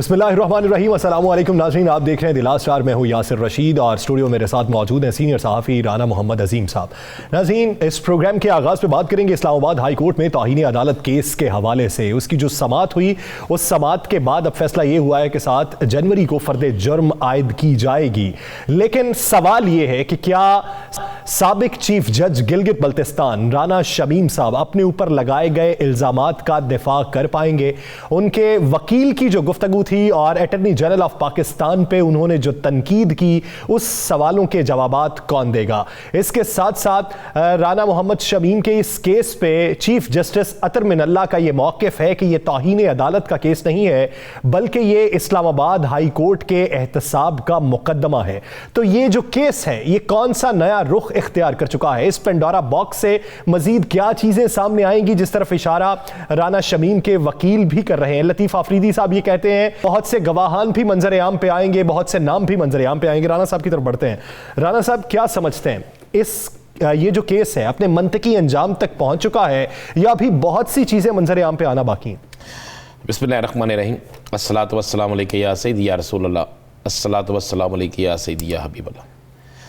बिस्मिल्लाहिर्रहमानिर्रहीम। अस्सलाम वालेकुम नाज़रीन, आप देख रहे हैं द लास्ट आवर। मैं हूँ यासिर रशीद और स्टूडियो मेरे साथ मौजूद हैं सीनियर सहाफ़ी राना मोहम्मद अजीम साहब। नाज़रीन, इस प्रोग्राम के आगाज़ पे बात करेंगे इस्लामाबाद हाई कोर्ट में तौहीन अदालत केस के हवाले से। उसकी जो समाअत हुई, उस समाअत के बाद अब फैसला ये हुआ है कि 7 जनवरी को फ़र्द जुर्म आयद की जाएगी। लेकिन सवाल ये है कि क्या साबिक चीफ जज गिलगित बल्तिस्तान राना शमीम साहब अपने ऊपर लगाए गए इल्ज़ामात का दिफा कर पाएंगे? उनके वकील की जो गुफ्तगू थी और अटॉर्नी जनरल ऑफ पाकिस्तान पे उन्होंने जो तनकीद की, उस सवालों के जवाबात कौन देगा? इसके साथ साथ राना मोहम्मद शमीम के इस केस पे चीफ जस्टिस अतर मिनल्ला का ये मौक़िफ़ है कि ये तौहीन अदालत का केस नहीं है, बल्कि ये इस्लामाबाद हाई कोर्ट के एहतसाब का मुकदमा है। तो ये जो केस है, ये कौन सा नया रुख इख्तियार कर चुका है? इस पेंडोरा बॉक्स से मजीद क्या चीजें सामने आएंगी, जिस तरफ इशारा राना शमीम के वकील भी कर रहे हैं? लतीफ़ आफरीदी साहब ये कहते हैं बहुत से गवाहान भी मंजर आम पे आएंगे, बहुत से नाम भी मंजर आम पे आएंगे। राना साहब की तरफ बढ़ते हैं। राना साहब, क्या समझते हैं, ये जो केस है अपने मंतकी अंजाम तक पहुंच चुका है या अभी बहुत सी चीजें मंजर आम पे आना बाकी हैं? बिस्मिल्लाहिर्रहमानिर्रहीम। अस्सलातु वस्सलामु अलैका या सय्यदी या रसूलल्लाह, अस्सलातु वस्सलामु अलैका या सय्यदी या हबीबल्लाह।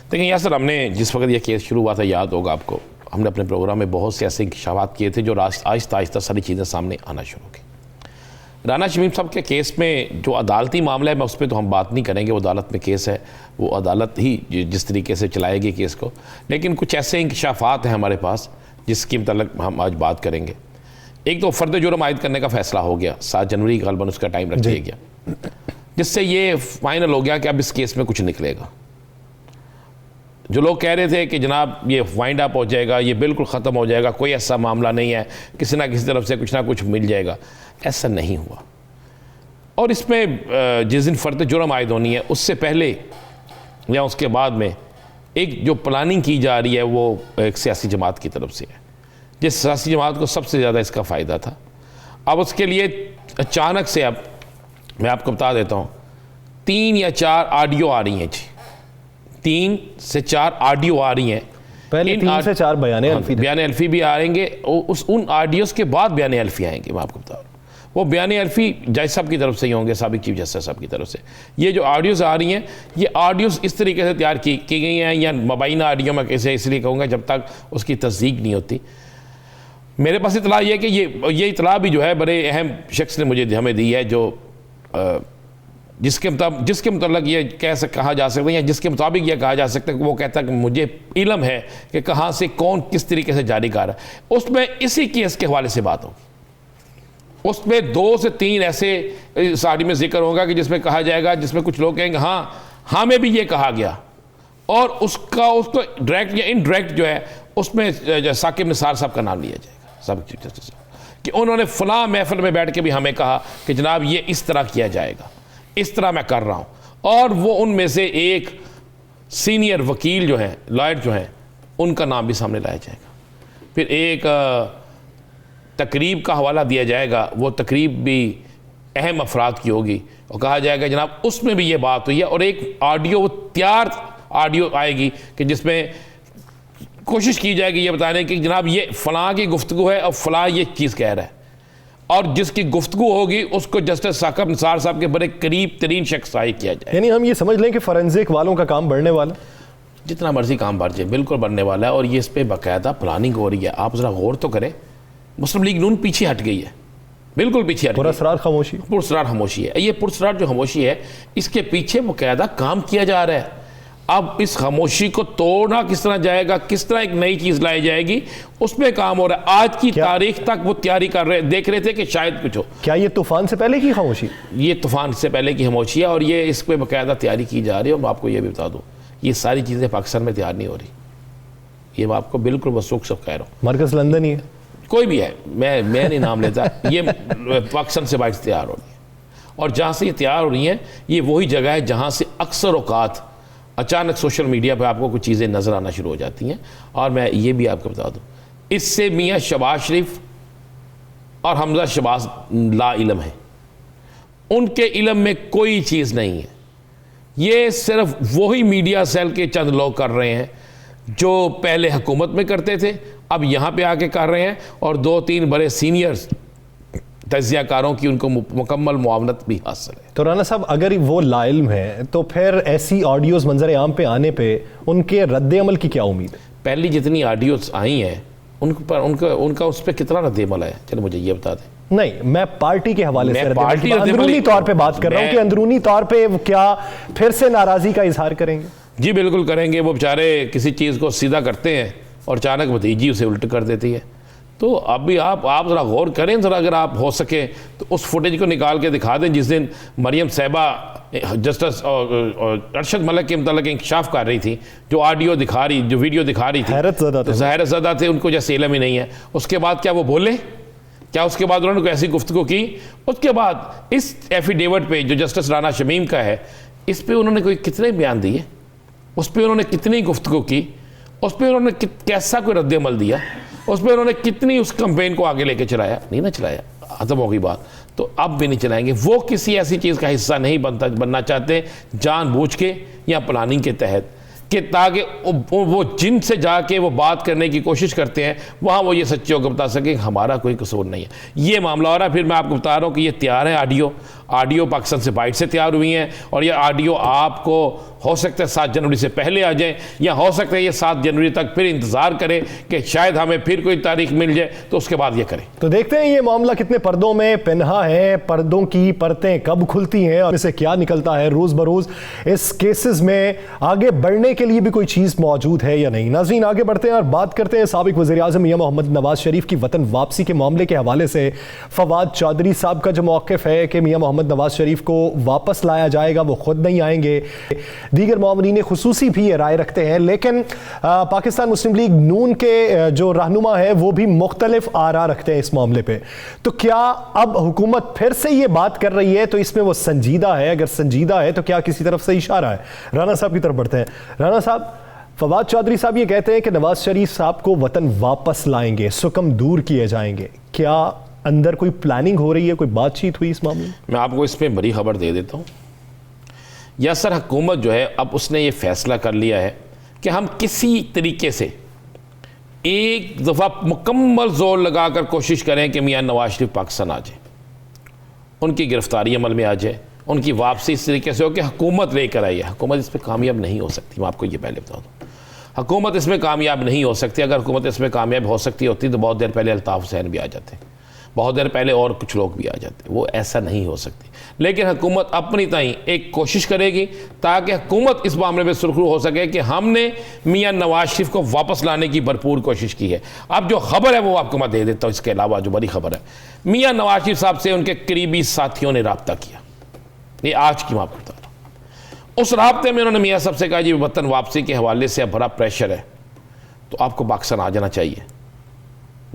देखिए यासर, हमने जिस वक्त ये केस शुरू हुआ था, याद होगा आपको, हमने अपने प्रोग्राम में बहुत से ऐसे इंकशाफात किए थे जो आहिस्ता आहिस्ता सारी चीज़ें सामने आना शुरू की। राना शमीम साहब के केस में जो अदालती मामला है, मैं उस पर तो हम बात नहीं करेंगे, वो अदालत में केस है, वो अदालत ही जिस तरीके से चलाएगी केस को। लेकिन कुछ ऐसे इंकशाफात हैं हमारे पास जिसकी मतलब हम आज बात करेंगे। एक तो फ़र्द जुर्म आयद करने का फ़ैसला हो गया, 7 जनवरी गलबन उसका टाइम रख दिया गया, जिससे ये फाइनल हो गया कि अब इस केस में कुछ निकलेगा। जो लोग कह रहे थे कि जनाब ये वाइंड अप हो जाएगा, ये बिल्कुल ख़त्म हो जाएगा, कोई ऐसा मामला नहीं है, किसी ना किसी तरफ से कुछ ना कुछ मिल जाएगा, ऐसा नहीं हुआ। और इसमें जिस दिन फ़र्द जुर्म आयद होनी है, उससे पहले या उसके बाद में एक जो प्लानिंग की जा रही है वो एक सियासी जमात की तरफ से है, जिस सियासी जमात को सबसे ज़्यादा इसका फ़ायदा था। अब उसके लिए अचानक से, अब मैं आपको बता देता हूँ, 3 या 4 ऑडियो आ रही हैं जी, 3 से 4 ऑडियो आ रही हैं। पहले 3 से 4 बयान अल्फी भी आएंगे, उन ऑडियोज़ के बाद बयान अल्फी आएंगे। मैं आपको बता रहा हूँ, वो बयान अल्फी जज साहब की तरफ से ही होंगे, साबिक चीफ जस्टिस साहब की तरफ से। ये जो ऑडियोज़ आ रही हैं, ये ऑडियोज़ इस तरीके से तैयार की गई हैं, या मुबैना ऑडियो में कैसे इसलिए कहूँगा जब तक उसकी तस्दीक नहीं होती। मेरे पास इतला ये है कि ये इतला भी जो है बड़े अहम शख्स ने मुझे हमें दी है, जो जिसके मतलब ये कहा जा सकता है, या जिसके मुताबिक ये कहा जा सकता है, वो कहता है कि मुझे इल्म है कि कहाँ से कौन किस तरीके से जारी कर रहा है। उसमें इसी केस के हवाले से बात होगी। उसमें 2 से 3 ऐसे साड़ी में जिक्र होगा कि जिसमें कहा जाएगा, जिसमें कुछ लोग कहेंगे हाँ हमें भी ये कहा गया, और उसको डायरेक्ट या इनडायरेक्ट जो है उसमें साकिब निसार साहब का नाम लिया जाएगा, साबिक चीफ जस्टिस साहब, कि उन्होंने फलां महफिल में बैठ के भी हमें कहा कि जनाब ये इस तरह किया जाएगा, इस तरह मैं कर रहा हूँ। और वो उनमें से एक सीनियर वकील जो हैं, लॉयर जो हैं, उनका नाम भी सामने लाया जाएगा। फिर एक तकरीब का हवाला दिया जाएगा, वो तकरीब भी अहम अफराद की होगी, और कहा जाएगा जनाब उसमें भी ये बात हुई है। और एक ऑडियो, वो तैयार ऑडियो आएगी कि जिसमें कोशिश की जाएगी ये बताने की जनाब ये फ़लाँ की गुफ्तगू है और फ़लाँ ये चीज़ कह रहा है, और जिसकी गुफ्तगू होगी उसको जस्टिस साकिब निसार साहब के बड़े करीब तरीन शख्स आए किया जाए। यानी हम ये समझ लें कि फॉरेंसिक वालों का काम बढ़ने वाला, जितना मर्जी काम बढ़ जाए, बिल्कुल बढ़ने वाला है। और ये इस पर बाकायदा प्लानिंग हो रही है। आप ज़रा गौर तो करें, मुस्लिम लीग नून पीछे हट गई है, बिल्कुल पीछे हट गई, पुरस्रार खामोशी है। ये पुरस्रार जो खामोशी है, इसके पीछे बाकायदा काम किया जा रहा है। अब इस खामोशी को तोड़ना किस तरह जाएगा, किस तरह एक नई चीज़ लाई जाएगी, उसमें काम हो रहा है। आज की तारीख तक वो तैयारी कर रहे, देख रहे थे कि शायद कुछ हो। क्या ये तूफान से पहले की खामोशी? ये तूफान से पहले की खामोशी है, और ये इस पर बाकायदा तैयारी की जा रही है। और मैं आपको ये भी बता दूँ, ये सारी चीज़ें पाकिस्तान में तैयार नहीं हो रही। ये मैं आपको बिल्कुल वसूख सब कह रहा हूँ। मरकज़ लंदन ही है, कोई भी है, मैं नहीं नाम लेता। ये पाकिस्तान से बाइक तैयार हो रही है, और जहाँ से ये तैयार हो रही हैं, ये वही जगह है जहाँ से अक्सर औकात अचानक सोशल मीडिया पर आपको कुछ चीज़ें नज़र आना शुरू हो जाती हैं। और मैं ये भी आपको बता दूं, इससे मियाँ शबाज शरीफ और हमजा शबाज ला इल्म है, उनके इल्म में कोई चीज़ नहीं है। ये सिर्फ वही मीडिया सेल के चंद लोग कर रहे हैं जो पहले हुकूमत में करते थे, अब यहाँ पे आके कर रहे हैं। और 2-3 बड़े सीनियर्स तजियाकारों की उनको मुकम्मल मुआवनत भी हासिल है। तो राना साहब, अगर वो लाइल्म है तो फिर ऐसी ऑडियोज़ मंजर आम पे आने पे उनके रद्द अमल की क्या उम्मीद है? पहली जितनी ऑडियोज आई हैं उनका उस पर कितना रद्द अमल है, चलो मुझे ये बता दें। नहीं, मैं पार्टी के हवाले से पार्टी अंदरूनी तौर पे बात कर रहा हूँ कि अंदरूनी तौर पे वो क्या फिर से नाराजगी का इजहार करेंगे? जी बिल्कुल करेंगे। वो बेचारे किसी चीज़ को सीधा करते हैं और अचानक भतीजी उसे उल्ट कर देती है। तो अभी आप ज़रा गौर करें ज़रा, अगर आप हो सके तो उस फुटेज को निकाल के दिखा दें जिस दिन मरियम साहिबा जस्टिस और अरशद मलिक के मतलब इंकशाफ कर रही थी, जो ऑडियो दिखा रही, जो वीडियो दिखा रही थी, हैरत ज़दा थे, उनको जैसे इल्म ही नहीं है। उसके बाद क्या वो बोले? क्या उसके बाद उन्होंने कोई ऐसी गुफ्तगू की? उसके बाद इस एफिडेविट पे जो जस्टिस राना शमीम का है, इस पे उन्होंने कोई कितने बयान दिए, उस पर उन्होंने कितनी गुफ्तगू की, उस पर उन्होंने कैसा कोई रद्द अमल दिया, उस पर उन्होंने कितनी उस कैंपेन को आगे लेके चलाया? नहीं ना चलाया, खत्म हो गई बात। तो अब भी नहीं चलाएंगे। वो किसी ऐसी चीज़ का हिस्सा नहीं बनना चाहते जानबूझ के या प्लानिंग के तहत, कि ताकि वो जिनसे जाके वो बात करने की कोशिश करते हैं वहाँ वो ये सच्चे होकर बता सकें हमारा कोई कसूर नहीं है। ये मामला हो रहा है। फिर मैं आपको बता रहा हूँ कि ये तैयार है ऑडियो पाकिस्तान से बाइट से तैयार हुई हैं, और ये ऑडियो आपको हो सकता है 7 जनवरी से पहले आ जाए, या हो सकता है ये 7 जनवरी तक फिर इंतज़ार करें कि शायद हमें फिर कोई तारीख मिल जाए तो उसके बाद ये करें। तो देखते हैं ये मामला कितने पर्दों में पिन्हा है, पर्दों की परतें कब खुलती हैं और इसे क्या निकलता है रोज़ बरोज़। इस केसेस में आगे बढ़ने के लिए भी कोई चीज़ मौजूद है या नहीं। नाज़रीन, आगे बढ़ते हैं और बात करते हैं साबिक वज़ीर-ए-आज़म मियां मोहम्मद नवाज शरीफ की वतन वापसी के मामले के हवाले से। फवाद चौधरी साहब का जो मौक़िफ़ है कि मियां मोहम्मद नवाज शरीफ को वापस लाया जाएगा, वो खुद नहीं आएंगे। दीगर मामलीन खुसूसी भी ये राय रखते हैं, लेकिन पाकिस्तान मुस्लिम लीग नून के जो रहनुमा है वो भी मुख्तलिफ आरा रखते हैं इस मामले पे। तो क्या अब हुकूमत फिर से ये बात कर रही है तो इसमें वो संजीदा है? अगर संजीदा है तो क्या किसी तरफ से इशारा है? राना साहब की तरफ बढ़ते हैं। राना साहब, फवाद चौधरी साहब ये कहते हैं कि नवाज शरीफ साहब को वतन वापस लाएंगे, सुकम दूर किए जाएंगे। क्या अंदर कोई प्लानिंग हो रही है, कोई बातचीत हुई इस मामले में? मैं आपको इस पर बड़ी खबर दे देता हूँ। यासर हुकूमत जो है अब उसने ये फैसला कर लिया है कि हम किसी तरीके से एक दफ़ा मुकम्मल जोर लगाकर कोशिश करें कि मियां नवाज शरीफ पाकिस्तान आ जाए, उनकी गिरफ्तारी अमल में आ जाए, उनकी वापसी इस तरीके से हो कि हुकूमत लेकर आई है। हुकूमत इस पर कामयाब नहीं हो सकती, मैं आपको ये पहले बता दूँ। हुकूमत इसमें कामयाब नहीं हो सकती। अगर हुकूमत इसमें कामयाब हो सकती होती तो बहुत देर पहले अल्ताफ़ हुसैन भी आ जाते, बहुत देर पहले और कुछ लोग भी आ जाते। वो ऐसा नहीं हो सकती। लेकिन हुकूमत अपनी ताईं एक कोशिश करेगी ताकि हुकूमत इस मामले में सुरखरू हो सके कि हमने मियां नवाज शरीफ को वापस लाने की भरपूर कोशिश की है। अब जो खबर है वो आपको मैं दे देता हूँ। इसके अलावा जो बड़ी खबर है, मियां नवाज शरीफ साहब से उनके करीबी साथियों ने रब्ता किया। ये आज की मैं आपको बता रहा हूँ। उस राब्ते में उन्होंने मियां साहब से कहा जी वतन वापसी के हवाले से अब बड़ा प्रेशर है तो आपको पाकिस्तान आ जाना चाहिए।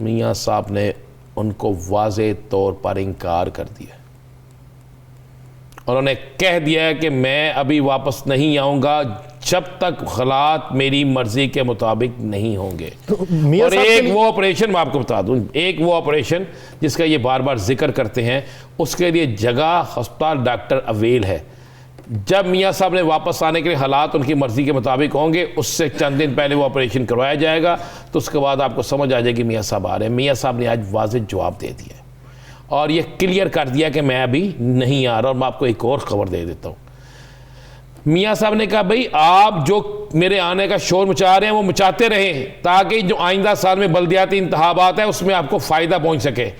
मियां साहब ने उनको वाज़े तौर पर इनकार कर दिया। उन्होंने कह दिया है कि मैं अभी वापस नहीं आऊँगा जब तक हालात मेरी मर्जी के मुताबिक नहीं होंगे। और एक वो ऑपरेशन मैं आपको बता दूं, एक वो ऑपरेशन जिसका ये बार बार जिक्र करते हैं, उसके लिए जगह अस्पताल डॉक्टर अवेल है। जब मियां साहब ने वापस आने के लिए हालात उनकी मर्जी के मुताबिक होंगे, उससे चंद दिन पहले वो ऑपरेशन करवाया जाएगा। तो उसके बाद आपको समझ आ जाएगी मियां साहब आ रहे हैं। मियां साहब ने आज वाज़ेह जवाब दे दिया और ये क्लियर कर दिया कि मैं अभी नहीं आ रहा। और मैं आपको एक और ख़बर दे देता हूँ। मियां साहब ने कहा भाई आप जो मेरे आने का शोर मचा रहे हैं वो मचाते रहें ताकि जो आइंदा साल में बल्दियाती इंतखाबात है उसमें आपको फ़ायदा पहुँच सके,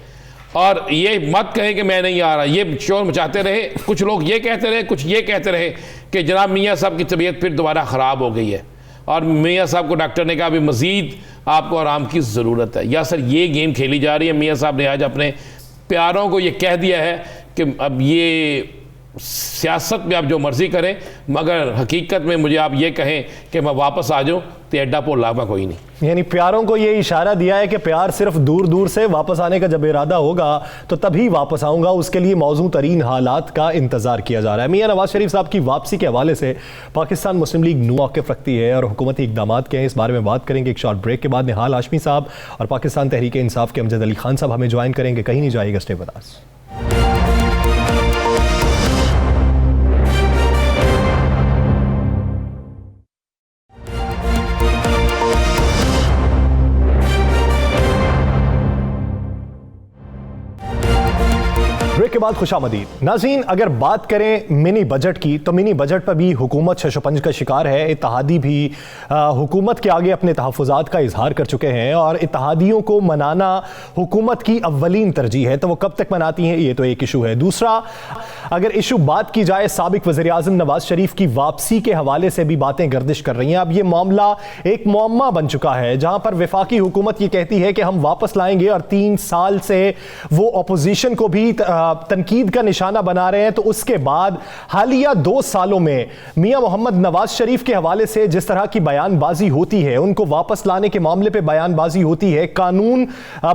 और ये मत कहें कि मैं नहीं आ रहा। ये शोर मचाते रहे। कुछ लोग ये कहते रहे, कुछ ये कहते रहे कि जनाब मियां साहब की तबीयत फिर दोबारा ख़राब हो गई है और मियां साहब को डॉक्टर ने कहा अभी मज़ीद आपको आराम की ज़रूरत है। या सर ये गेम खेली जा रही है। मियां साहब ने आज अपने प्यारों को ये कह दिया है कि अब ये सियासत में आप जो मर्ज़ी करें, मगर हकीकत में मुझे आप ये कहें कि मैं वापस आ जाऊँ तो एड्डा पोल लाभा कोई नहीं। यानी प्यारों को ये इशारा दिया है कि प्यार सिर्फ दूर दूर से वापस आने का जब इरादा होगा तो तभी वापस आऊँगा, उसके लिए मौजूद तरीन हालात का इंतज़ार किया जा रहा है। मियां नवाज शरीफ साहब की वापसी के हवाले से पाकिस्तान मुस्लिम लीग नू वाक़िफ़ रखती है और हुकूमती इक़दाम के हैं। इस बारे में बात करेंगे एक शॉर्ट ब्रेक के बाद। निहाल हाशमी साहब और पाकिस्तान तहरीक इंसाफ के अमजद अली खान साहब हमें ज्वाइन करेंगे। कहीं नहीं जाइएगा, स्टे विद अस। के बाद खुशामदीद। नाज़रीन, अगर बात करें मिनी बजट की तो मिनी बजट पर भी हुकूमत शशोपंज का शिकार है। इत्तेहादी भी हुकूमत के आगे अपने तहफ़्फ़ुज़ात का इजहार कर चुके हैं और इत्तेहादियों को मनाना हुकूमत की अव्वलीन तरजीह है, तो वो कब तक मनाती हैं, ये तो एक इशू है। दूसरा, अगर इशू बात की जाए साबिक वज़ीर आज़म नवाज शरीफ की वापसी के हवाले से भी बातें गर्दिश कर रही हैं। अब ये मामला एक मुअम्मा बन चुका है, जहां पर वफाकी हुकूमत ये कहती है कि हम वापस लाएंगे और 3 साल से वो अपोजिशन को भी तनकीद का निशाना बना रहे हैं। तो उसके बाद हालिया 2 सालों में मियां मोहम्मद नवाज शरीफ के हवाले से जिस तरह की बयानबाजी होती है, उनको वापस लाने के मामले पे बयानबाजी होती है, कानून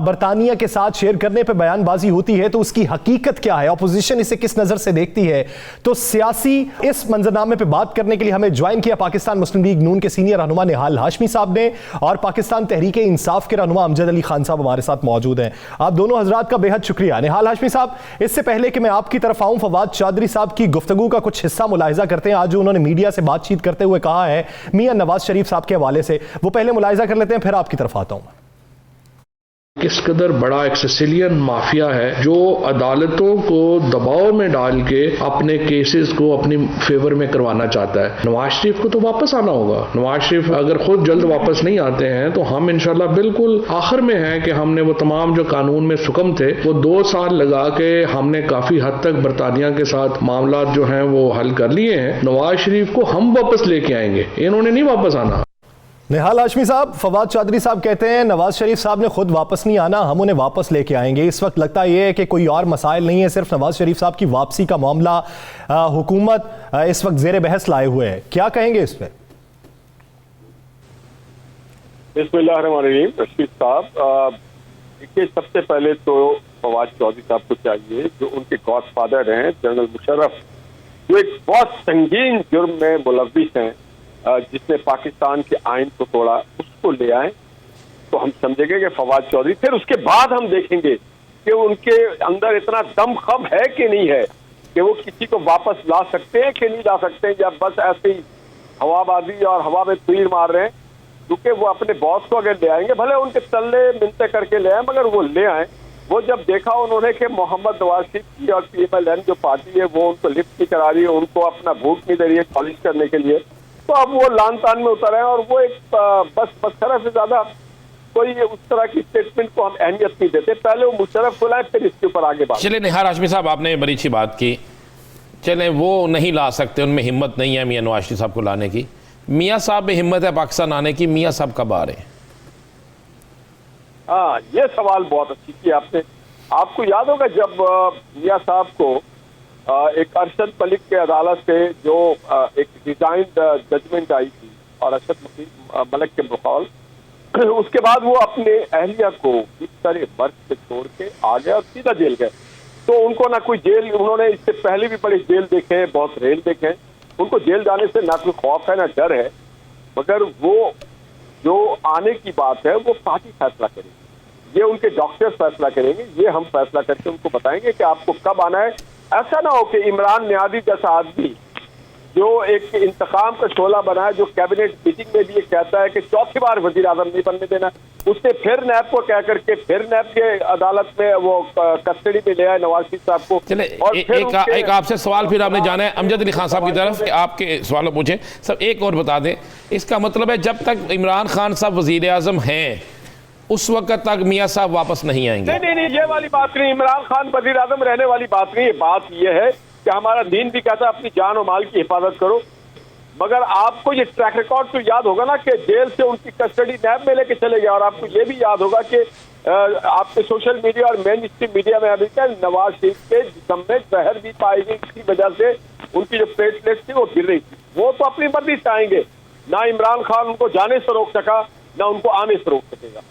बरतानिया के साथ शेयर करने पे बयानबाजी होती है, तो उसकी हकीकत क्या है, अपोजिशन इसे किस नजर से देखती है। तो सियासी इस मंजरनामे पे बात करने के लिए हमें ज्वाइन किया पाकिस्तान मुस्लिम लीग नून के सीनियर रहनुमा निहाल हाशमी साहब ने, और पाकिस्तान तहरीक इंसाफ के रहनुमा अमजद अली खान साहब हमारे साथ मौजूद हैं। आप दोनों हजरात का बेहद शुक्रिया। निहाल हाशमी साहब, इससे पहले कि मैं आपकी तरफ आऊं, फवाद चौधरी साहब की गुफ्तगू का कुछ हिस्सा मुलाहिजा करते हैं। आज जो उन्होंने मीडिया से बातचीत करते हुए कहा है मियां नवाज शरीफ साहब के हवाले से, वो पहले मुलाहिजा कर लेते हैं, फिर आपकी तरफ आता हूं। किस कदर बड़ा एक सिसिलियन माफिया है जो अदालतों को दबाव में डाल के अपने केसेस को अपनी फेवर में करवाना चाहता है। नवाज शरीफ को तो वापस आना होगा। नवाज शरीफ अगर खुद जल्द वापस नहीं आते हैं तो हम इंशाल्लाह बिल्कुल आखिर में हैं कि हमने वो तमाम जो कानून में सुकम थे वो 2 साल लगा के हमने काफी हद तक बरतानिया के साथ मामला जो हैं वो हल कर लिए हैं। नवाज शरीफ को हम वापस लेके आएंगे, इन्होंने नहीं वापस आना। निहाल हाशमी साहब, फवाद चौधरी साहब कहते हैं नवाज शरीफ साहब ने खुद वापस नहीं आना, हम उन्हें वापस लेके आएंगे। इस वक्त लगता यह है कि कोई और मसाइल नहीं है, सिर्फ नवाज शरीफ साहब की वापसी का मामला हुकूमत इस वक्त जेर बहस लाए हुए है। क्या कहेंगे इस पर? बिस्मिल्लाहिर्रहमानिर्रहीम। रशीद साहब, देखिए, सबसे पहले तो फवाद चौधरी साहब को चाहिए, जो उनके गॉडफादर हैं जनरल मुशर्रफ, जो एक बहुत संगीन जुर्म में मुलव्विस हैं, जिसने पाकिस्तान के आइन को तोड़ा, उसको ले आए तो हम समझेंगे कि फवाद चौधरी। फिर उसके बाद हम देखेंगे कि उनके अंदर इतना दमखम है कि नहीं है कि वो किसी को वापस ला सकते हैं कि नहीं ला सकते हैं, या बस ऐसे ही हवाबाजी और हवा में तीर मार रहे हैं। क्योंकि वो अपने बॉस को अगर ले आएंगे, भले उनके तल्ले मिलते करके ले आए, मगर वो ले आए। वो जब देखा उन्होंने कि मोहम्मद नवाज शरीफ की और PMLN जो पार्टी है वो उनको लिफ्ट नहीं करा रही है, उनको अपना वोट नहीं दे रही है पॉलिश करने के लिए, तो अब वो लान तान में उतर है। और वो एक बस मुशर्रफ से ज्यादा कोई उस तरह की स्टेटमेंट को हम अहमियत नहीं देते। पहले वो मुशर्रफ को लाए, फिर इसके ऊपर आगे बात। चले निहाल हाशमी साहब, आपने बड़ी अच्छी बात की। चले वो नहीं ला सकते, उनमें हिम्मत नहीं है मियां नवाज शरीफ साहब को लाने की। मियां साहब में हिम्मत है पाकिस्तान आने की। मियां साहब कब आ रहे हैं? हाँ, ये सवाल बहुत अच्छी किया आपने। आपको याद होगा जब मियां साहब को एक अरशद मलिक के अदालत से जो एक डिजाइंड जजमेंट आई थी और अरशद मलिक के बकौल, उसके बाद वो अपने अहलिया को इस तरह वर्क से छोड़ के आ गए और सीधा जेल गए। तो उनको ना कोई जेल, उन्होंने इससे पहले भी बड़े जेल देखे हैं, बहुत रेल देखे हैं, उनको जेल जाने से ना कोई खौफ है ना डर है। मगर वो जो आने की बात है वो पार्टी फैसला करेगी, ये उनके डॉक्टर्स फैसला करेंगे, ये हम फैसला करके उनको बताएंगे कि आपको कब आना है। ऐसा ना हो कि इमरान नियाज़ी जैसा आदमी जो एक इंतकाम का शोला बना है, जो कैबिनेट मीटिंग में भी ये कहता है कि 4थी बार वजीर आजम नहीं बनने देना, उसने फिर नैब को कह करके फिर नैब के अदालत में वो कस्टडी में ले आए नवाज शरीफ साहब को। चले एक आपसे सवाल फिर आपने जाना है अमजद अली खान साहब की तरफ कि आपके सवालों पूछे। सब एक और बता दें, इसका मतलब है जब तक इमरान खान साहब वजीर आजम हैं उस वक्त तक मियां साहब वापस नहीं आएंगे? नहीं, ये वाली बात नहीं। इमरान खान वजीर आजम रहने वाली बात नहीं है। बात यह है कि हमारा दीन भी कहता है अपनी जान और माल की हिफाजत करो। मगर आपको ये ट्रैक रिकॉर्ड तो याद होगा ना कि जेल से उनकी कस्टडी नैब में लेके चले गए। और आपको ये भी याद होगा कि आपके सोशल मीडिया और मेन स्ट्रीम मीडिया में अभी तक नवाज शरीफ के जिस्म में जहर भी पाई गई, इसी वजह से उनकी जो प्लेटलेट थी वो गिर रही थी। वो तो अपनी मर्जी से आएंगे, ना इमरान खान उनको जाने से रोक सका ना उनको आने से रोक सकेगा।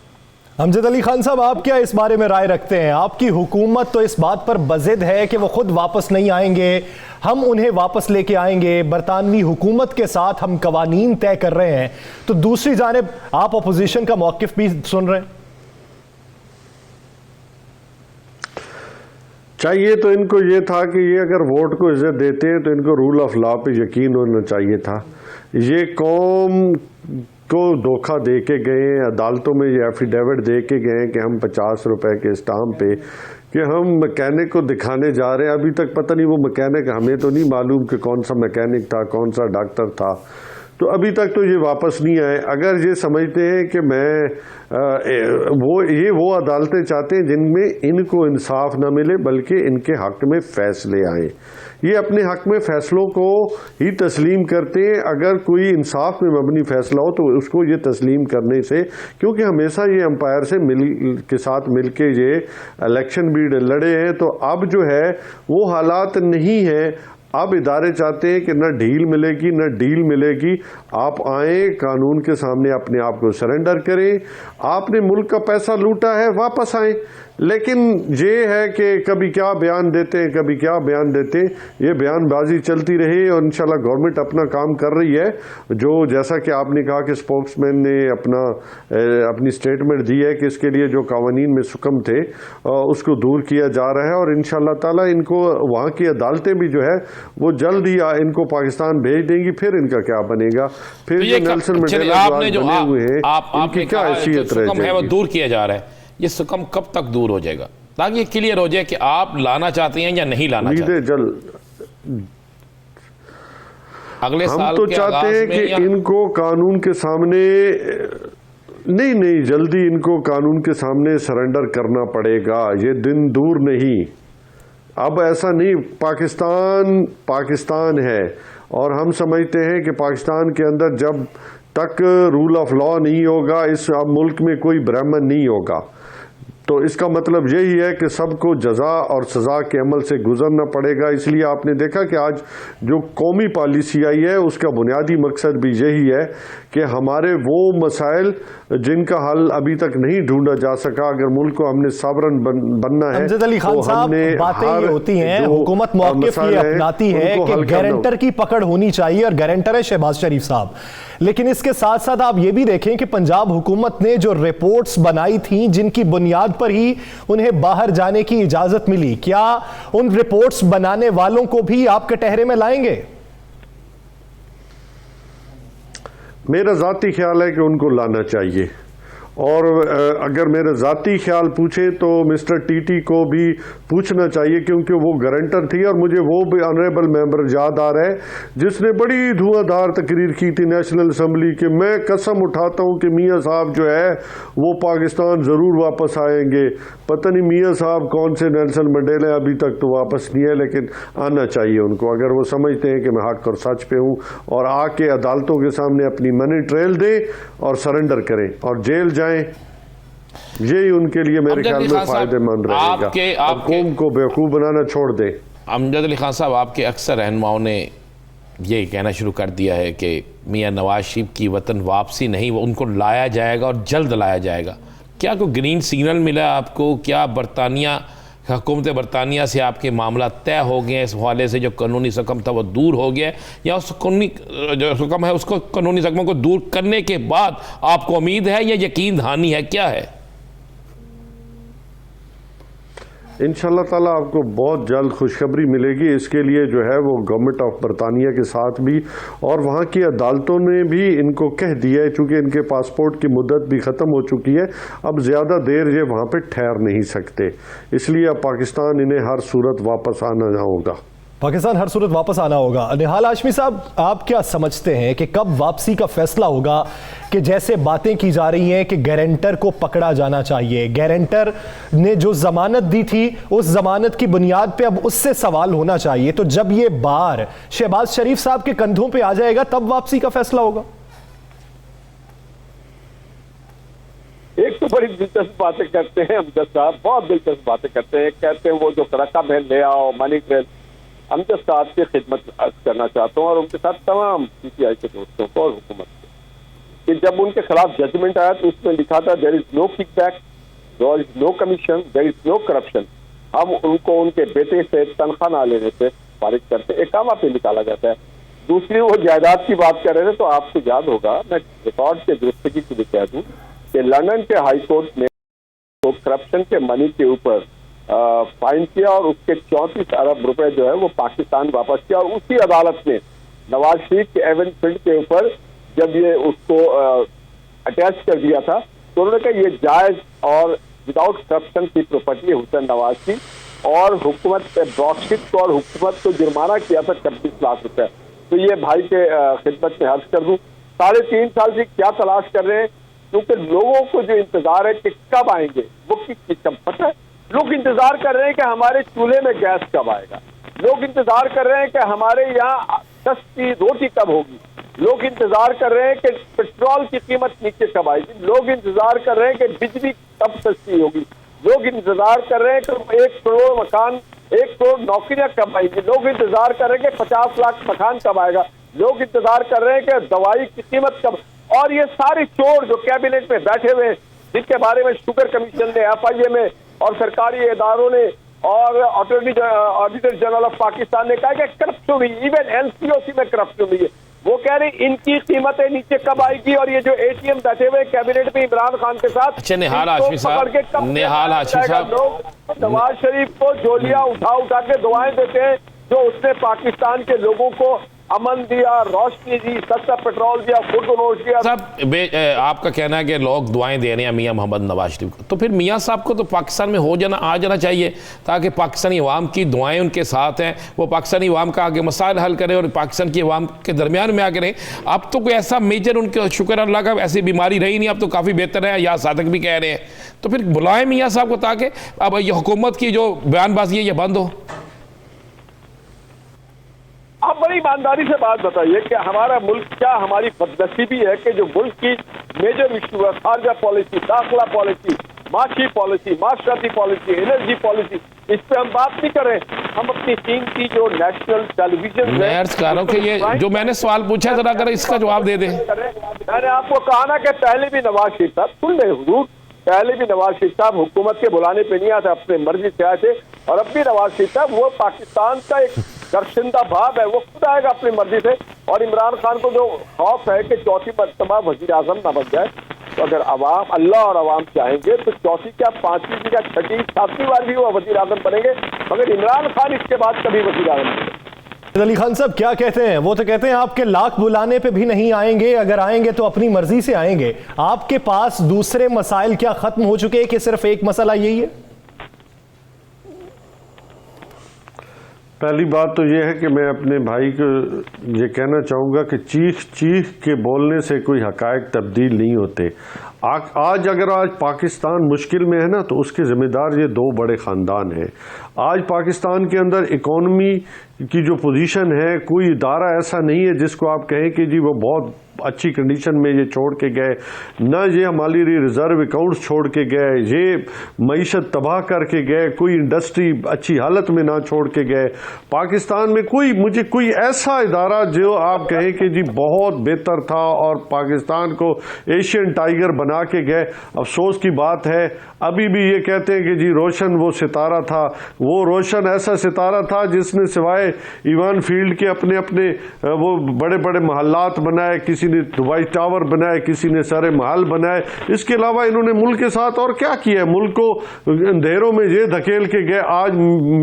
अमजद अली खान साहब, आप क्या इस बारे में राय रखते हैं? आपकी हुकूमत तो इस बात पर बज़िद है कि वो खुद वापस नहीं आएंगे, हम उन्हें वापस लेके आएंगे, बरतानवी हुकूमत के साथ हम कवानीन तय कर रहे हैं, तो दूसरी जानिब आप अपोजिशन का मौक़िफ़ भी सुन रहे हैं। चाहिए तो इनको ये था कि ये अगर वोट को इज्जत देते हैं तो इनको रूल ऑफ लॉ पे यकीन होना चाहिए था। ये कौम इसको धोखा दे के गए, अदालतों में ये एफिडेविट दे के गए कि हम 50 रुपए के स्टाम्प पे कि हम मैकेनिक को दिखाने जा रहे हैं। अभी तक पता नहीं वो मैकेनिक, हमें तो नहीं मालूम कि कौन सा मैकेनिक था, कौन सा डॉक्टर था, तो अभी तक तो ये वापस नहीं आए। अगर ये समझते हैं कि वो अदालतें चाहते हैं जिनमें इनको इंसाफ न मिले बल्कि इनके हक में फैसले आए, ये अपने हक में फैसलों को ही तस्लीम करते हैं। अगर कोई इंसाफ में मबनी फैसला हो तो उसको ये तस्लीम करने से, क्योंकि हमेशा ये अंपायर से के साथ मिलके ये इलेक्शन भी लड़े हैं, तो अब जो है वो हालात नहीं है। अब इदारे चाहते हैं कि न ढील मिलेगी न डील मिलेगी, आप आए कानून के सामने अपने आप को सरेंडर करें। आपने मुल्क का पैसा लूटा है, वापस आए। लेकिन ये है कि कभी क्या बयान देते हैं, कभी क्या बयान देते हैं, ये बयानबाजी चलती रही और इंशाल्लाह गवर्नमेंट अपना काम कर रही है। जो जैसा कि आपने कहा कि स्पोक्समैन ने अपनी स्टेटमेंट दी है कि इसके लिए जो कानून में सुकम थे उसको दूर किया जा रहा है और इंशाल्लाह ताला इनको वहाँ की अदालतें भी जो है वो जल्द ही इनको पाकिस्तान भेज देंगी। फिर इनका क्या बनेगा, फिर जो नेल्सन मंडेला बने हुए हैं इनकी क्या हैसियत रह जाएगी, वो दूर किया जा रहा है। ये सुकम कब तक दूर हो जाएगा ताकि ये क्लियर हो जाए कि आप लाना चाहते हैं या नहीं लाना चाहते? जल्द अगले हम साल तो चाहते हैं कि इनको कानून के सामने नहीं जल्दी इनको कानून के सामने सरेंडर करना पड़ेगा। ये दिन दूर नहीं, अब ऐसा नहीं, पाकिस्तान है और हम समझते हैं कि पाकिस्तान के अंदर जब तक रूल ऑफ लॉ नहीं होगा इस मुल्क में कोई ब्राह्मण नहीं होगा। तो इसका मतलब यही है कि सबको जजा और सजा के अमल से गुजरना पड़ेगा। इसलिए आपने देखा कि आज जो कौमी पॉलिसी आई है उसका बुनियादी मकसद भी यही है कि हमारे वो मसाइल जिनका हल अभी तक नहीं ढूंढा जा सका, अगर मुल्क को हमने सावरन बनना है अमजद अली खान तो साहब, बातें ये होती हैं, हुकूमत मौक़िफ़ ये अपनाती है कि गारंटर की पकड़ होनी चाहिए और गारंटर है शहबाज शरीफ साहब। लेकिन इसके साथ साथ आप ये भी देखें कि पंजाब हुकूमत ने जो रिपोर्ट्स बनाई थी जिनकी बुनियाद पर ही उन्हें बाहर जाने की इजाजत मिली, क्या उन रिपोर्ट्स बनाने वालों को भी आप कटहरे में लाएंगे? मेरा जाती ख्याल है कि उनको लाना चाहिए और अगर मेरा ज़ाती ख्याल पूछे तो मिस्टर टीटी को भी पूछना चाहिए क्योंकि वो गारंटर थी। और मुझे वो भी ऑनरेबल मेंबर याद आ रहा है जिसने बड़ी धुआंधार तकरीर की थी नेशनल असम्बली के, मैं कसम उठाता हूँ कि मियाँ साहब जो है वो पाकिस्तान ज़रूर वापस आएंगे। पता नहीं मियाँ साहब कौन से नेल्सन मंडेला, अभी तक तो वापस नहीं है, लेकिन आना चाहिए उनको अगर वो समझते हैं कि मैं हक और सच पे हूँ, और आके अदालतों के सामने अपनी मनी ट्रेल दें और सरेंडर करें और जेल जाएं। यही उनके लिए मेरे ख्याल में फायदेमंद रहेगा। अब कौम को बेवकूफ बनाना छोड़ दें। अमजद अली खान साहब, आपके अक्सर रहनुमाओं ने ये कहना शुरू कर दिया है कि मियाँ नवाज शरीफ की वतन वापसी नहीं, वो उनको लाया जाएगा और जल्द लाया जाएगा। क्या कोई ग्रीन सिग्नल मिला आपको? क्या बरतानिया, हुकूमत बरतानिया से आपके मामला तय हो गए इस हवाले से? जो कानूनी सकम था वो दूर हो गया, या उस कानूनी जो सकम है उसको, कानूनी सकमों को दूर करने के बाद आपको उम्मीद है या यकीन दहानी है, क्या है? इंशाल्लाह ताला आपको बहुत जल्द खुशखबरी मिलेगी। इसके लिए जो है वो गवर्नमेंट ऑफ बरतानिया के साथ भी और वहाँ की अदालतों ने भी इनको कह दिया है, चूँकि इनके पासपोर्ट की मुद्दत भी ख़त्म हो चुकी है, अब ज़्यादा देर ये वहाँ पे ठहर नहीं सकते, इसलिए अब पाकिस्तान इन्हें हर सूरत वापस आना होगा। पाकिस्तान हर सूरत वापस आना होगा। निहाल हाशमी साहब, आप क्या समझते हैं कि कब वापसी का फैसला होगा? कि जैसे बातें की जा रही हैं कि गारंटर को पकड़ा जाना चाहिए, गारंटर ने जो जमानत दी थी उस जमानत की बुनियाद पे अब उससे सवाल होना चाहिए, तो जब ये बार शहबाज शरीफ साहब के कंधों पे आ जाएगा तब वापसी का फैसला होगा? एक तो बड़ी दिलचस्प बातें करते हैं अमजद साहब, बहुत दिलचस्प बातें करते हैं। कहते हैं वो जो रकम है ले आओ, मनी ट्रेल। अमजद साहब से खिदमत करना चाहता हूँ और उनके साथ तमाम PTI के दोस्तों को और हुकूमत को, कि जब उनके खिलाफ जजमेंट आया तो उसमें लिखा था there is no kickback, there is no commission, there is no corruption. हम उनको उनके बेटे से तनख्वाह ना लेने से फारिग करते, इकामा पे निकाला जाता है। दूसरी वो जायदाद की बात कर रहे थे, तो आपको याद होगा, मैं रिकॉर्ड के दुरुस्तगी के लिए कह दूँ कि लंदन के हाई कोर्ट ने तो करप्शन के मनी के ऊपर फाइन किया और उसके 34 अरब रुपए जो है वो पाकिस्तान वापस किया। और उसी अदालत ने नवाज शरीफ के एवन फील्ड के ऊपर जब ये उसको अटैच कर दिया था, तो उन्होंने कहा ये जायज और विदाउट करप्शन की प्रॉपर्टी है हुसैन नवाज की, और हुकूमत ब्रॉडशीट को और हुकूमत को जुर्माना किया था 26 लाख रुपए। तो ये भाई के खिदमत में अर्ज कर दूं, 3.5 साल से क्या तलाश कर रहे हैं, क्योंकि लोगों को जो इंतजार है कि कब आएंगे वो कब पता है। लोग इंतजार कर रहे हैं कि हमारे चूल्हे में गैस कब आएगा, लोग इंतजार कर रहे हैं कि हमारे यहाँ सस्ती रोटी कब होगी, लोग इंतजार कर रहे हैं कि पेट्रोल की कीमत नीचे कब आएगी, लोग इंतजार कर रहे हैं कि बिजली कब सस्ती होगी, लोग इंतजार कर रहे हैं कि 1 करोड़ मकान, 1 करोड़ नौकरियां कब आएंगी, लोग इंतजार कर रहे हैं कि 50 लाख मकान कब आएगा, लोग इंतजार कर रहे हैं कि दवाई की कीमत कब। और ये सारे चोर जो कैबिनेट में बैठे हुए, जिनके बारे में शुगर कमीशन ने, FIA में और सरकारी इदारों ने और ऑडिटर जनरल ऑफ पाकिस्तान ने कहा कि करप्शन हुई, इवन LCOC में करप्शन हुई है, वो कह रहे इनकी कीमतें नीचे कब आएगी। और ये जो ATM बैठे हुए कैबिनेट में इमरान खान के साथ, अच्छा निहाल हाशमी साहब, लोग नवाज शरीफ को जोलियां उठा के दुआएं देते हैं जो उसने पाकिस्तान के लोगों को अमन दिया, रोशनी दी, सस्ता पेट्रोल दिया, खुद नोट दिया। साहब आपका कहना है कि लोग दुआएं दे रहे हैं मियां मोहम्मद नवाज शरीफ को, तो फिर मियां साहब को तो पाकिस्तान में आ जाना चाहिए ताकि पाकिस्तानी अवाम की दुआएं उनके साथ हैं, वो पाकिस्तानी अवाम का आगे मसाइल हल करें और पाकिस्तान की अवाम के दरमियान में आगे रहें। अब तो कोई ऐसा मेजर उनके शुक्र अल्लाह का ऐसी बीमारी रही नहीं, अब तो काफ़ी बेहतर है, या सादक भी कह रहे हैं, तो फिर बुलाएं मियाँ साहब को ताकि अब ये हुकूमत की जो बयानबाजी है ये बंद हो। आप बड़ी ईमानदारी से बात बताइए कि हमारा मुल्क, क्या हमारी बदनसीबी है कि जो मुल्क की मेजर इशू है, खारजा पॉलिसी, दाखिला पॉलिसी, माशी पॉलिसी, माशरती पॉलिसी, एनर्जी पॉलिसी, इस पे हम बात नहीं करें। हम अपनी टीम की जो नेशनल टेलीविजन, मैं अर्ज कर रहा हूं कि ये जो मैंने सवाल पूछा जरा अगर इसका जवाब दे दें। मैंने आपको कहा ना कि पहले भी नवाज शरीफ साहब, सुन ले हुजूर, पहले भी नवाज शरीफ साहब हुकूमत के बुलाने पे नहीं आते, अपने मर्जी से आए थे, और अब भी नवाज शरीफ साहब वो पाकिस्तान का एक दर्शिंदा भाव है, वो खुद आएगा अपनी मर्जी से। और इमरान खान को जो खौफ है कि चौथी मर्तबा वजीर आजम ना बन जाए, तो अगर अवाम, अल्लाह और अवाम चाहेंगे तो चौथी क्या, 5वीं क्या, 6ठी, 7वीं बार भी वो वजीर आजम बनेंगे, मगर इमरान खान इसके बाद कभी वजीर आजम बनेंगे। अली खान साहब क्या कहते हैं? वो तो कहते हैं आपके लाख बुलाने पे भी नहीं आएंगे, अगर आएंगे तो अपनी मर्जी से आएंगे। आपके पास दूसरे मसाइल क्या खत्म हो चुके हैं कि सिर्फ एक मसला यही है? पहली बात तो यह है कि मैं अपने भाई को ये कहना चाहूँगा कि चीख चीख के बोलने से कोई हकायक तब्दील नहीं होते। आज अगर आज पाकिस्तान मुश्किल में है ना, तो उसके ज़िम्मेदार ये 2 बड़े ख़ानदान हैं। आज पाकिस्तान के अंदर इकॉनमी की जो पोजीशन है, कोई इदारा ऐसा नहीं है जिसको आप कहें कि जी वो बहुत अच्छी कंडीशन में ये छोड़ के गए, ना ये हमारी रिजर्व अकाउंट्स छोड़ के गए, ये मईशत तबाह करके गए, कोई इंडस्ट्री अच्छी हालत में ना छोड़ के गए। पाकिस्तान में मुझे कोई ऐसा इदारा जो आप कहें कि जी बहुत बेहतर था और पाकिस्तान को एशियन टाइगर बना के गए। अफसोस की बात है अभी भी ये कहते हैं कि जी रोशन वो सितारा था। वो रोशन ऐसा सितारा था जिसने सिवाय ईवान फील्ड के अपने अपने वो बड़े बड़े महल्लात बनाए, किसी ने दुबई टावर बनाए, किसी ने सारे महल बनाए। इसके अलावा इन्होंने मुल्क के साथ और क्या किया? मुल्क को अंधेरों में ये धकेल के गए। आज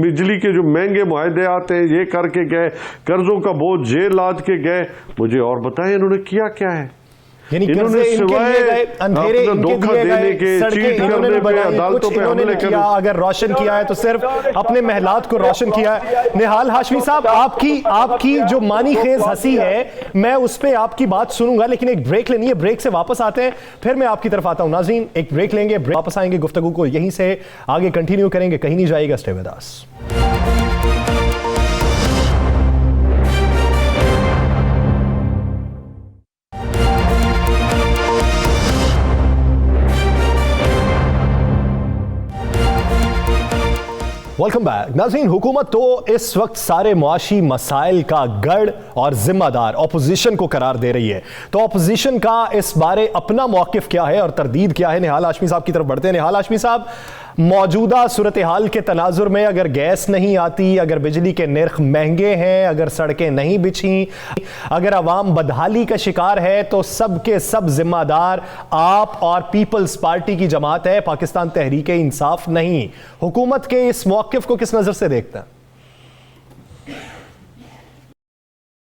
बिजली के जो महंगे मुआहदे आते हैं ये करके गए, कर्जों का बोझ ये लाद के गए। मुझे और बताएं इन्होंने किया क्या है? इन्होंने सिवाय धोखा देने के, चीट करने पे, अदालतों पे हमले करने, अगर रोशन किया है तो सिर्फ अपने महलात को रोशन किया है। निहाल हाशमी साहब, आपकी जो मानी खेज हंसी है, मैं उस पर आपकी बात सुनूंगा, लेकिन एक ब्रेक लेनी है। ब्रेक से वापस आते हैं, फिर मैं आपकी तरफ आता हूं। नाज़रीन एक ब्रेक लेंगे, वापस आएंगे, गुफ्तगू को यहीं से आगे कंटिन्यू करेंगे, कहीं नहीं जाएगा। Stay with us. Welcome back. नाज़रीन, हुकूमत तो इस वक्त सारे मुआशी मसाइल का गढ़ और जिम्मेदार अपोजिशन को करार दे रही है, तो अपोजिशन का इस बारे अपना मौक़िफ़ क्या है और तरदीद क्या है? निहाल हाशमी साहब की तरफ बढ़ते हैं। निहाल हाशमी साहब, मौजूदा सूरत हाल के तनाजुर में अगर गैस नहीं आती, अगर बिजली के निर्ख महंगे हैं, अगर सड़कें नहीं बिछी, अगर अवाम बदहाली का शिकार है, तो सब के सब जिम्मेदार आप और पीपल्स पार्टी की जमात है, पाकिस्तान तहरीक इंसाफ नहीं। हुकूमत के इस मौक़िफ़ को किस नज़र से देखते हैं?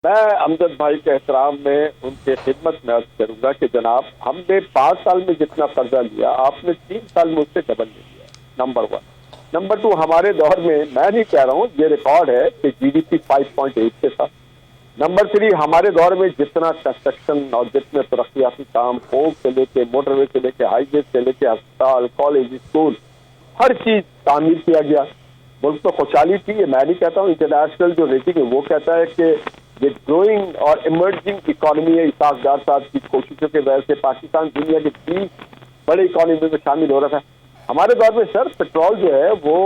मैं अमजद भाई के एहतराम में उनके खिदमत में अर्ज करूंगा कि जनाब, हमने 5 साल में जितना कर्जा लिया आपने 3 साल में उससे डबल ले लिया, नंबर 1। नंबर 2, हमारे दौर में, मैं नहीं कह रहा हूँ, ये रिकॉर्ड है कि जीडीपी 5.8 पे था। नंबर 3, हमारे दौर में जितना कंस्ट्रक्शन और जितने तरक्याती काम, पोर्ट से लेके मोटरवे से लेके हाईवे से लेके अस्पताल, कॉलेज, स्कूल, हर चीज तामीर किया गया। मुल्क तो खुशहाली थी, ये मैं नहीं कहता हूँ, इंटरनेशनल जो रेटिंग है वो कहता है कि ये ग्रोइंग और इमर्जिंग इकोनॉमी है। इसाक डार साहब की कोशिशों की वजह से पाकिस्तान दुनिया की 30 बड़ी इकोनॉमी में शामिल हो रहा था। हमारे दौर में सर पेट्रोल जो है वो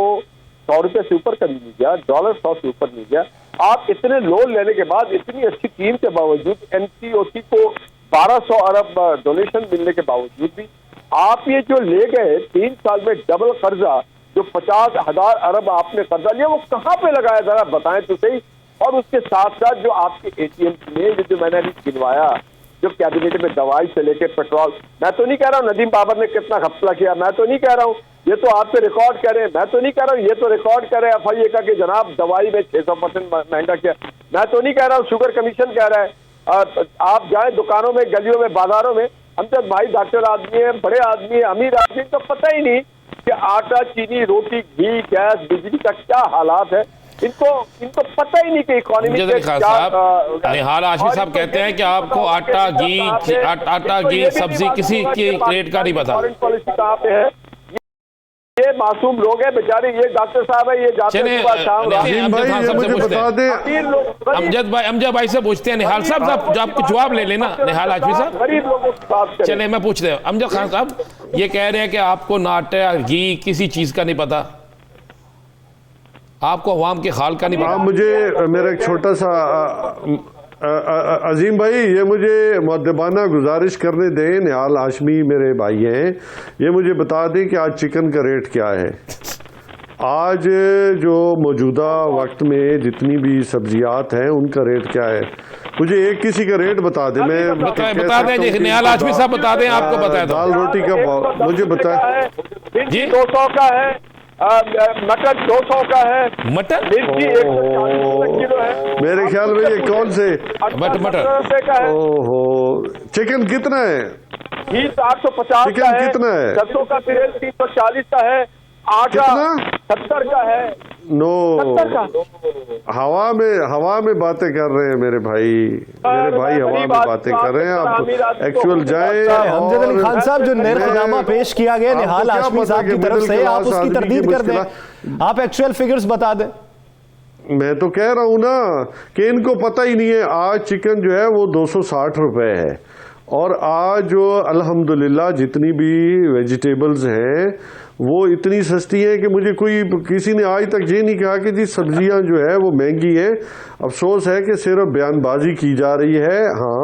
100 रुपये से ऊपर कभी नहीं गया, डॉलर 100 से ऊपर नहीं गया। आप इतने लोन लेने के बाद, इतनी अच्छी टीम के बावजूद, एनसीओसी को 1200 अरब डोनेशन मिलने के बावजूद भी आप ये जो ले गए 3 साल में डबल कर्जा, जो 50,000 अरब आपने कर्जा लिया, वो कहाँ पे लगाया, जरा बताएं तो सही। और उसके साथ साथ जो आपके एटीएम में जो मैंने अभी गिनवाया, जो कैबिनेट में दवाई से लेके पेट्रोल, मैं तो नहीं कह रहा हूँ नदीम बाबर ने कितना घपला किया, मैं तो नहीं कह रहा हूँ, ये तो आपके रिकॉर्ड कह रहे हैं, मैं तो नहीं कह रहा हूँ, ये तो रिकॉर्ड कर रहे हैं FIA का कि जनाब दवाई में 600% महंगा किया, मैं तो नहीं कह रहा हूँ, शुगर कमीशन कह रहा है। आप जाए दुकानों में, गलियों में, बाजारों में, हम तो भाई डॉक्टर आदमी है, बड़े आदमी है, अमीर आदमी, तो पता ही नहीं कि आटा, चीनी, रोटी, घी, गैस, बिजली का क्या हालात है। इनको पता ही नहीं कि इकोनॉमी के क्या। निहाल हाशमी साहब कहते हैं कि आपको आटा, घी, सब्जी किसी के रेट का नहीं पता। फॉरेन पॉलिसी कहाँ पे है? ये मासूम लोग हैं बेचारे, ये डॉक्टर साहब है, ये जाते हैं सुबह शाम। अमजद भाई से पूछते हैं, निहाल साहब आपको जवाब ले लेना, निहाल हाशमी साहब गरीब लोगों की बात करें। चले मैं पूछते हैं, अमजद खान साहब ये कह रहे हैं कि आपको ना आटा, घी, किसी चीज का नहीं पता, आपको अवाम के हाल का नहीं पता। मुझे मेरा एक छोटा सा अजीम भाई, ये मुझे मुअद्दबाना गुजारिश करने दें, निहाल हाशमी मेरे भाई हैं, ये मुझे बता दें कि आज चिकन का रेट क्या है। आज जो मौजूदा वक्त में जितनी भी सब्जियात हैं उनका रेट क्या है, मुझे एक किसी का रेट बता दें। मैं बता दें, निहाल हाशमी साहब बता दें, आपको बताया दाल रोटी का भाव मुझे बताया जी। 200 का है, मटन 200 का है, मटन मिर्ची 140 किलो है। मेरे ख्याल में ये कौन से मटन का है। ओहो, चिकन कितना है? घी 850 का है, कितना है? 700 का तेल 340 का है, आटा 70 का है। नो 70 का। हवा में बातें कर रहे हैं मेरे भाई हवा में बातें कर रहे हैं। आप एक्चुअल जाए। अमजद अली खान साहब, जो निर्खनामा पेश किया गया निहाल हाशमी साहब की तरफ से, आप उसकी तरदीद कर दें, आप एक्चुअल फिगर्स बता दें। मैं तो कह रहा हूं ना कि इनको पता ही नहीं है। आज चिकन जो है वो 260 रुपए है, और आज जो अल्हम्दुलिल्लाह जितनी भी वेजिटेबल्स हैं वो इतनी सस्ती है कि मुझे किसी ने आज तक ये नहीं कहा कि जी सब्जियां जो है वो महंगी है। अफसोस है कि सिर्फ बयानबाजी की जा रही है। हाँ,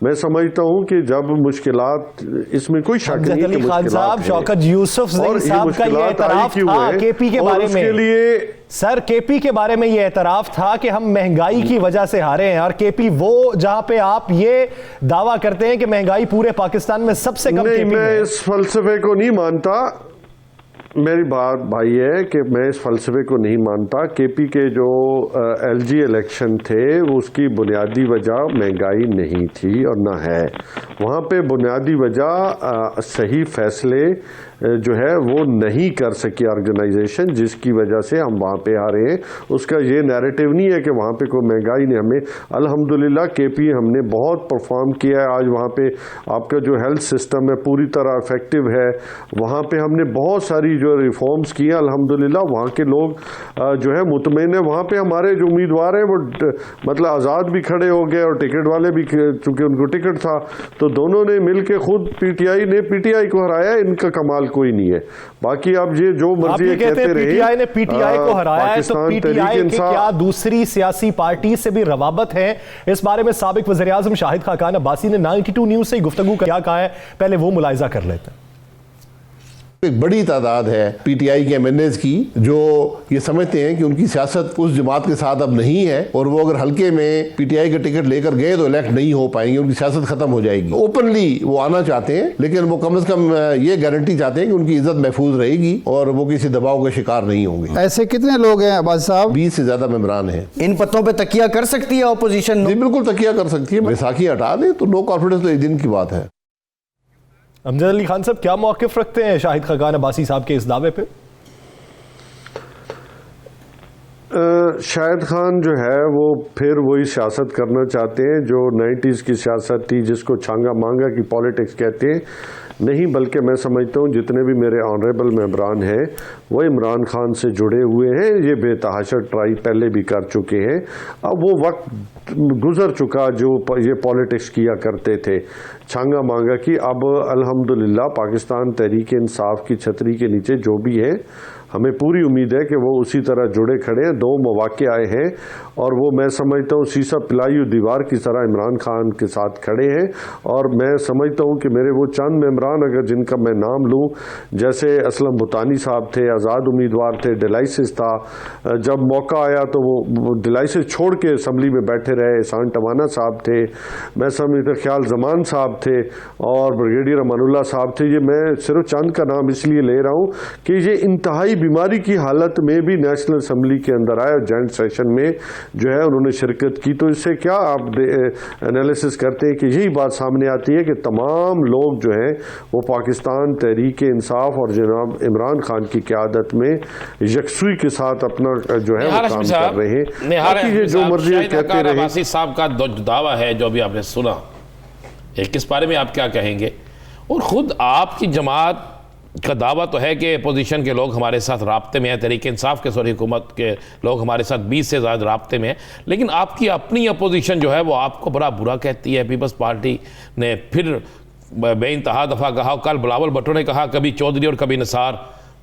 मैं समझता हूं कि जब मुश्किलात, इसमें कोई शक नहीं है कि मुश्किलात, शौकत यूसुफ साहब का ये एतराफ था केपी के बारे में, सर केपी के बारे में ये एतराफ था कि हम महंगाई की वजह से हारे हैं, और केपी वो जहां पे आप ये दावा करते हैं कि महंगाई पूरे पाकिस्तान में सबसे कम। नहीं, मैं इस फलसफे को नहीं मानता। मेरी बात भाई है कि मैं इस फलसफे को नहीं मानता। केपी के जो LG इलेक्शन थे उसकी बुनियादी वजह महंगाई नहीं थी और ना है। वहाँ पे बुनियादी वजह सही फैसले जो है वो नहीं कर सकी ऑर्गेनाइजेशन, जिसकी वजह से हम वहाँ पे आ रहे हैं। उसका ये नैरेटिव नहीं है कि वहाँ पे कोई महंगाई नहीं। हमें अल्हम्दुलिल्लाह केपी हमने बहुत परफॉर्म किया है। आज वहाँ पे आपका जो हेल्थ सिस्टम है पूरी तरह इफेक्टिव है। वहाँ पे हमने बहुत सारी जो रिफॉर्म्स किए अल्हम्दुलिल्लाह, वहाँ के लोग जो है मुतमईन है। वहाँ पे हमारे जो उम्मीदवार हैं वो मतलब आज़ाद भी खड़े हो गए और टिकट वाले भी, चूँकि उनको टिकट था, तो दोनों ने मिल के खुद PTI ने PTI को हराया। इनका कमाल कोई नहीं है। बाकी आप ये जो मर्जी कहते रहे, PTI ने PTI को हराया है, तो PTI की क्या दूसरी सियासी पार्टी से भी रवाबत है? इस बारे में साबिक वज़ीर आज़म शाहिद खाकान अब्बासी ने 92 न्यूज़ से गुफ्तगू क्या कहा है, पहले वो मुलाहिजा कर लेते हैं। एक बड़ी तादाद है पीटीआई के एमएनएस की जो ये समझते हैं कि उनकी सियासत उस जमात के साथ अब नहीं है और वो अगर हल्के में पीटीआई का टिकट लेकर गए तो इलेक्ट नहीं हो पाएंगे, उनकी सियासत खत्म हो जाएगी। ओपनली वो आना चाहते हैं, लेकिन वो कम से कम ये गारंटी चाहते हैं कि उनकी इज्जत महफूज रहेगी और वो किसी दबाव का शिकार नहीं होंगे। ऐसे कितने लोग हैं अब्बास साहब? 20 से ज्यादा मेंबरान हैं। इन पत्तों पे तकिया कर सकती है ऑपोजिशन? जी बिल्कुल तकिया कर सकती है। बैसाखी हटा दें तो नो कॉन्फिडेंस तो एक दिन की बात है। अमजद अली खान साहब, क्या मौक़िफ़ रखते हैं शाहिद खकान अब्बासी साहब के इस दावे पे? शाहिद खान जो है वो फिर वही सियासत करना चाहते हैं जो 90s की सियासत थी, जिसको छांगा मांगा की पॉलिटिक्स कहते हैं। नहीं, बल्कि मैं समझता हूँ जितने भी मेरे ऑनरेबल मेंबरान हैं वो इमरान खान से जुड़े हुए हैं। ये बेतहाशा ट्राई पहले भी कर चुके हैं। अब वो वक्त गुजर चुका जो ये पॉलिटिक्स किया करते थे छांगा मांगा की। अब अल्हम्दुलिल्लाह पाकिस्तान तहरीक इंसाफ की छतरी के नीचे जो भी है, हमें पूरी उम्मीद है कि वो उसी तरह जुड़े खड़े हैं। 2 मौके आए हैं और वो मैं समझता हूँ सीसा पिलाई दीवार की तरह इमरान खान के साथ खड़े हैं। और मैं समझता हूँ कि मेरे वो चंद मेंबरान अगर जिनका मैं नाम लूँ, जैसे असलम भुतानी साहब थे, आज़ाद उम्मीदवार थे, डिलाइसिस था, जब मौका आया तो वो डिलाइसिस छोड़ के असम्बली में बैठे रहे। एहसान टवाना साहब थे, मैं समझता ख्याल जमान साहब थे और ब्रिगेडियर अमानुल्लाह साहब थे। ये मैं सिर्फ चंद का नाम इसलिए ले रहा हूँ कि ये इंतहाई बीमारी की हालत में भी नेशनल असम्बली के अंदर आए और जॉइंट सेशन में जो है उन्होंने शिरकत की। तो इससे क्या आप एनालिसिस करते हैं कि यही बात सामने आती है कि तमाम लोग जो हैं वो पाकिस्तान तहरीक इंसाफ और जनाब इमरान खान की क़यादत में यकसुई के साथ अपना जो है वो काम कर रहे हैं। ये जो मर्जी कहते रहे। साहब का दावा है जो भी आपने सुना, किस बारे में आप क्या कहेंगे? और खुद आपकी जमात का दावा तो है कि अपोजिशन के लोग हमारे साथ राब्ते में हैं, तहरीक इंसाफ के सॉरी हुकूमत के लोग हमारे साथ 20 से ज़्यादा राब्ते में हैं, लेकिन आपकी अपनी अपोजिशन जो है वो आपको बड़ा बुरा कहती है। पीपल्स पार्टी ने फिर बेइंतहा दफ़ा कहा, कल बिलावल भुट्टो ने कहा कभी चौधरी और कभी निसार,